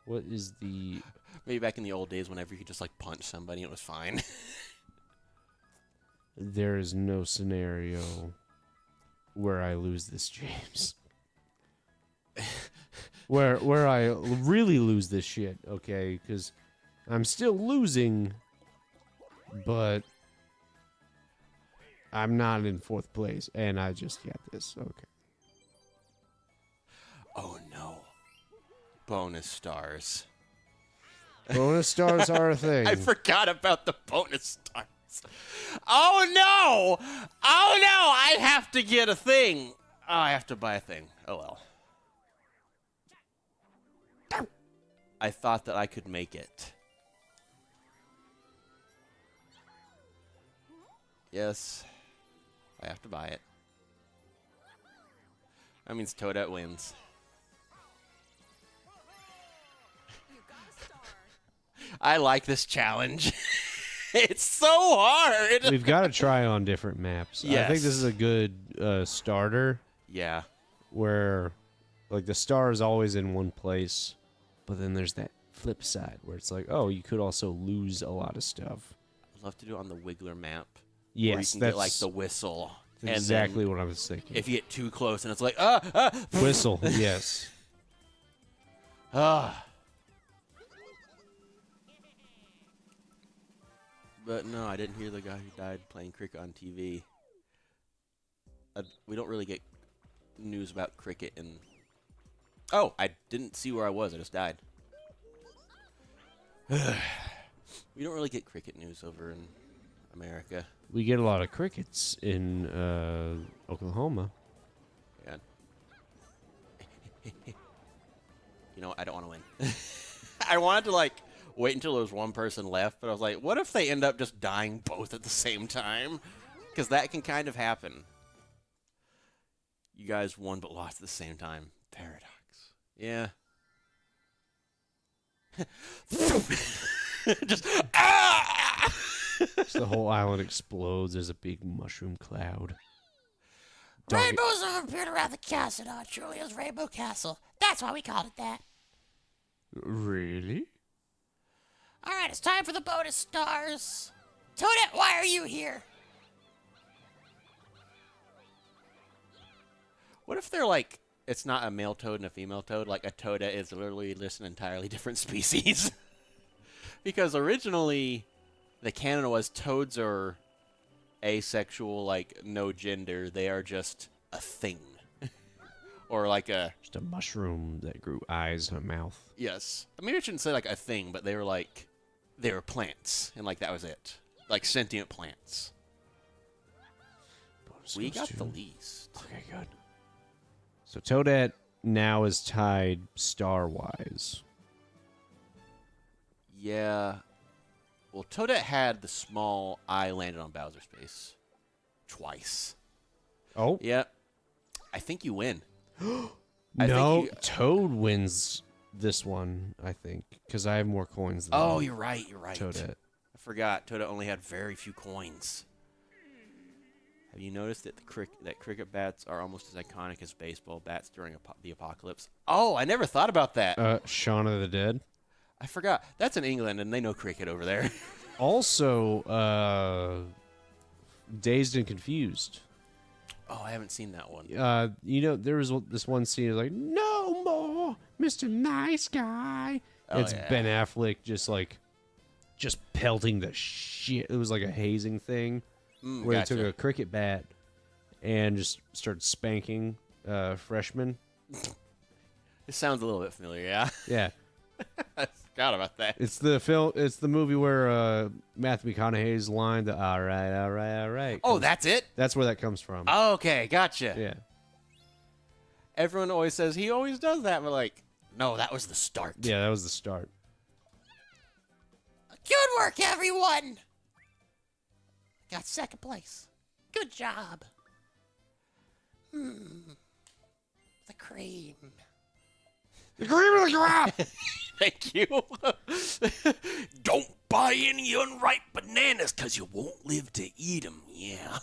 What is the... Maybe back in the old days whenever you could just, like, punch somebody and it was fine. There is no scenario where I lose this, James. where I really lose this shit, okay? Because I'm still losing, but I'm not in 4th place, and I just got this. Okay. Oh, no. Bonus stars. Bonus stars are a thing. I forgot about the bonus stars. Oh, no! Oh, no! I have to get a thing. Oh, I have to buy a thing. Oh, well. I thought that I could make it. Yes. I have to buy it. That means Toadette wins. I like this challenge. It's so hard. We've got to try on different maps. I think this Yes. is a good starter Yeah. where, like, the star is always in one place, but then there's that flip side where it's like, oh, you could also lose a lot of stuff. I'd love to do it on the Wiggler map. Yes, where you can that's get, like, the whistle. And exactly then what I was thinking. if you get too close and it's like, Whistle, yes. Ah. But no, I didn't hear the guy who died playing cricket on TV. We don't really get news about cricket in... Oh, I didn't see where I was. I just died. We don't really get cricket news over in America. We get a lot of crickets in Oklahoma. Yeah. You know, I don't want to win. I wanted to, like, wait until there was one person left, but I was like, what if they end up just dying both at the same time? Because that can kind of happen. You guys won but lost at the same time. Paradox. Yeah. Just, ah! So the whole island explodes. There's a big mushroom cloud. Rainbows have appeared around the castle on Julio's Rainbow Castle. That's why we called it that. Really? All right, it's time for the bonus stars. Toadette, why are you here? What if they're like, it's not a male toad and a female toad, like a toada is literally just an entirely different species? Because originally, the canon was toads are asexual, like no gender. They are just a thing. Or like a... Just a mushroom that grew eyes and a mouth. Yes. Maybe I shouldn't say like a thing, but they were like... They were plants. And like that was it. Like sentient plants. Bonus We goes got to- the least. Okay, good. So Toadette now is tied star-wise. Yeah. Well, Toadette had the small eye landed on Bowser's face. Twice. Oh, Yep. I think you win. I no. think you- Toad wins this one, I think, because I have more coins than Oh, you're right. You're right. Toadette. I forgot. Toadette only had very few coins. Have you noticed that that cricket bats are almost as iconic as baseball bats during the apocalypse? Oh, I never thought about that. Shaun of the Dead. I forgot. That's in England, and they know cricket over there. Also, Dazed and Confused. Oh, I haven't seen that one. You know, there was this one scene like, no more, Mr. Nice Guy. Oh, It's yeah. Ben Affleck just like just pelting the shit. It was like a hazing thing where Gotcha. they took a cricket bat and just started spanking freshmen. It sounds a little bit familiar, yeah. Yeah. I forgot about that. It's the film. It's the movie where Matthew McConaughey's line, "The all right." Oh, that's it? That's where that comes from. Okay, gotcha. Yeah. Everyone always says he always does that, but like, No, that was the start. Yeah, that was the start. Good work, everyone. Got second place. Good job. The cream. The cream of the crop. thank you. Don't buy any unripe bananas, because you won't live to eat them, yeah.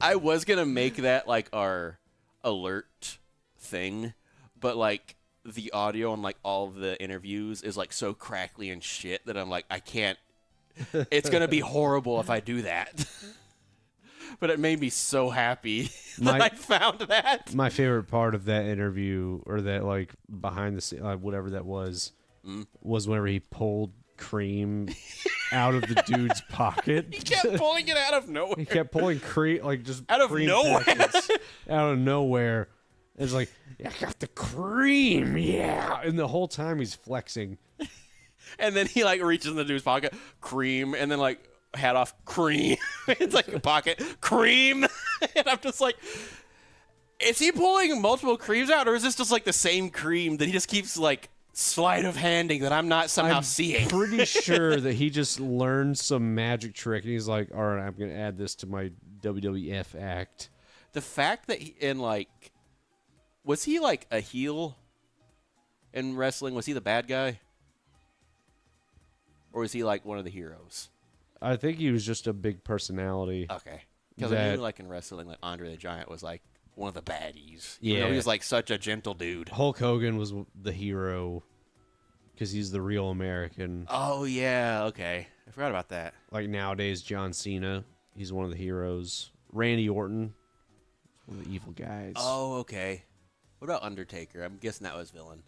I was going to make that like our alert thing, but like the audio on like all of the interviews is like so crackly and shit that I'm like, I can't. It's going to be horrible if I do that. But it made me so happy that I found that. My favorite part of that interview, or that like behind the scene, whatever that was whenever he pulled cream out of the dude's pocket. He kept pulling it out of nowhere. He kept pulling cream, like just Out of cream nowhere. packets out of nowhere. It's like, I got the cream, yeah. And the whole time he's flexing. And then he like reaches in the dude's pocket, cream, and then like hat off, cream. It's like a pocket, cream. And I'm just like, is he pulling multiple creams out, or is this just like the same cream that he just keeps like sleight of handing that I'm not somehow seeing? Pretty sure that he just learned some magic trick, and he's like, all right, I'm going to add this to my WWF act. The fact that he, in like, was he like a heel in wrestling? Was he the bad guy? Or was he like one of the heroes? I think he was just a big personality. Okay. Because I knew like in wrestling, like Andre the Giant was like one of the baddies. You know, Yeah. he was like such a gentle dude. Hulk Hogan was the hero because he's the real American. Oh, yeah. Okay. I forgot about that. Like nowadays, John Cena, he's one of the heroes. Randy Orton, one of the evil guys. Oh, okay. What about Undertaker? I'm guessing that was villain.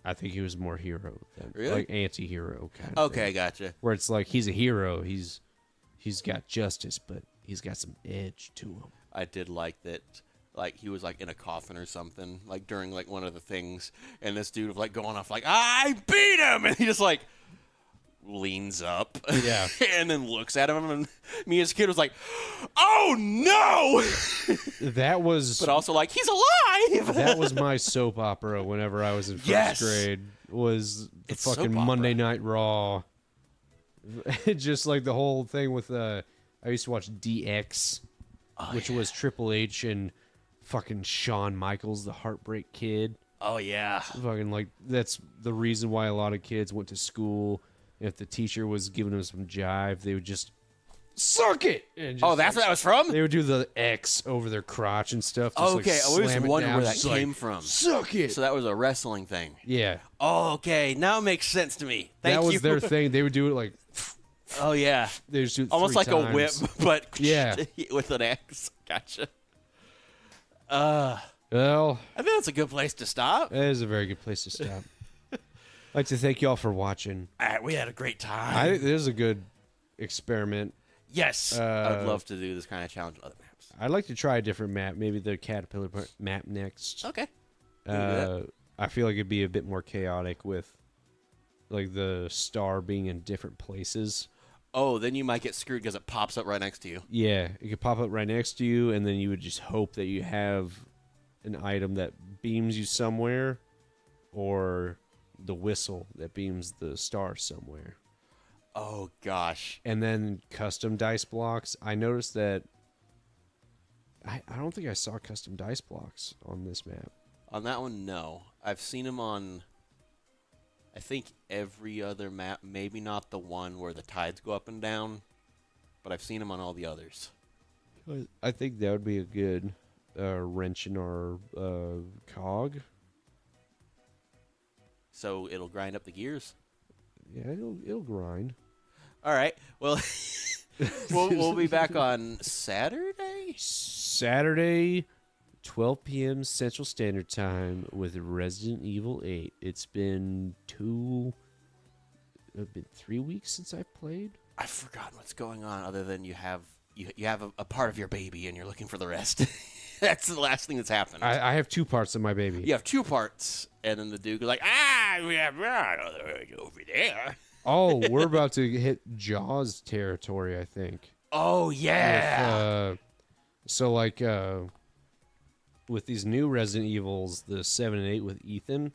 I think he was more hero than Really? like anti-hero kind of Okay, thing. gotcha. Where it's like he's a hero, he's got justice, but he's got some edge to him. I did like that. Like he was like in a coffin or something, like during like one of the things, and this dude was like going off like, I beat him, and he just like leans up, Yeah. and then looks at him, and me as a kid was like, oh no, That was but also like he's alive. that was my soap opera whenever I was in first Yes. grade. Was the It's fucking soap opera. Monday Night Raw. Just like the whole thing with I used to watch DX, which was Triple H and fucking Shawn Michaels, the Heartbreak Kid. Oh yeah. Fucking like that's the reason why a lot of kids went to school. If the teacher was giving them some jive, they would just suck it. And just, Oh, that's where that was from. they would do the X over their crotch and stuff. Just, Okay, like, I always slam it wondered down, where that just like, came from. Suck it. So that was a wrestling thing. Yeah, Oh, okay, now it makes sense to me. Thank that you. was their thing. They would do it like Oh yeah, they just do it almost 3 like a whip, times. but Yeah. with an axe. Gotcha. Well, I think that's a good place to stop. that is a very good place to stop. I'd like to thank y'all for watching. We had a great time. I think this is a good experiment. Yes, I'd love to do this kind of challenge on other maps. I'd like to try a different map, maybe the caterpillar map next. Okay. We can do that. I feel like it'd be a bit more chaotic with like the star being in different places. Oh, then you might get screwed because it pops up right next to you. Yeah, it could pop up right next to you, and then you would just hope that you have an item that beams you somewhere, or the whistle that beams the star somewhere. Oh gosh. And then custom dice blocks. I noticed that I don't think I saw custom dice blocks on this map. On that one, no. I've seen them on, I think, every other map. Maybe not the one where the tides go up and down, but I've seen them on all the others. I think that would be a good wrench in our cog. So it'll grind up the gears. Yeah, it'll grind. All right. Well, we'll be back on Saturday. Saturday, 12 p.m. Central Standard Time with Resident Evil 8. It's been 2 It's been 3 weeks since I played. I've forgotten what's going on other than you have a part of your baby and you're looking for the rest. That's the last thing that's happened. I have 2 parts of my baby. You have 2 parts, and then the Duke is like, we have over there. Oh, we're about to hit Jaws territory, I think. Oh, yeah. So, like, with these new Resident Evils, the 7 and 8 with Ethan,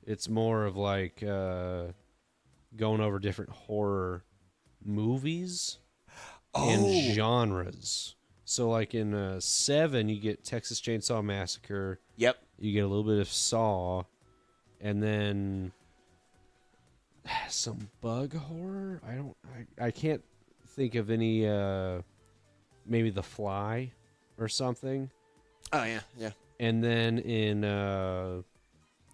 it's more of like going over different horror movies and genres. So, like in 7, you get Texas Chainsaw Massacre. Yep. You get a little bit of Saw, and then some bug horror. I can't think of any. Maybe The Fly or something. Oh yeah. And then in The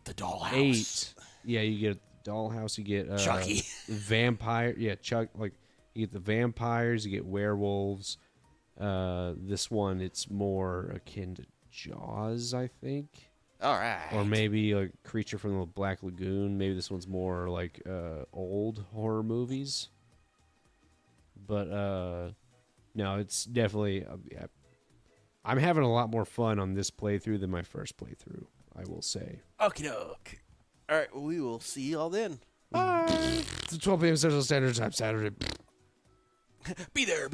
Dollhouse. 8, yeah, you get Dollhouse. You get Chucky. Vampire. Yeah, Chuck. Like you get the vampires. You get werewolves. This one, it's more akin to Jaws, I think. All right. Or maybe a Creature from the Black Lagoon. Maybe this one's more like old horror movies. But no, it's definitely. I'm having a lot more fun on this playthrough than my first playthrough, I will say. Okie doke. All right, well, we will see y'all then. Bye. It's 12 p.m. Central Standard Time, Saturday. Be there.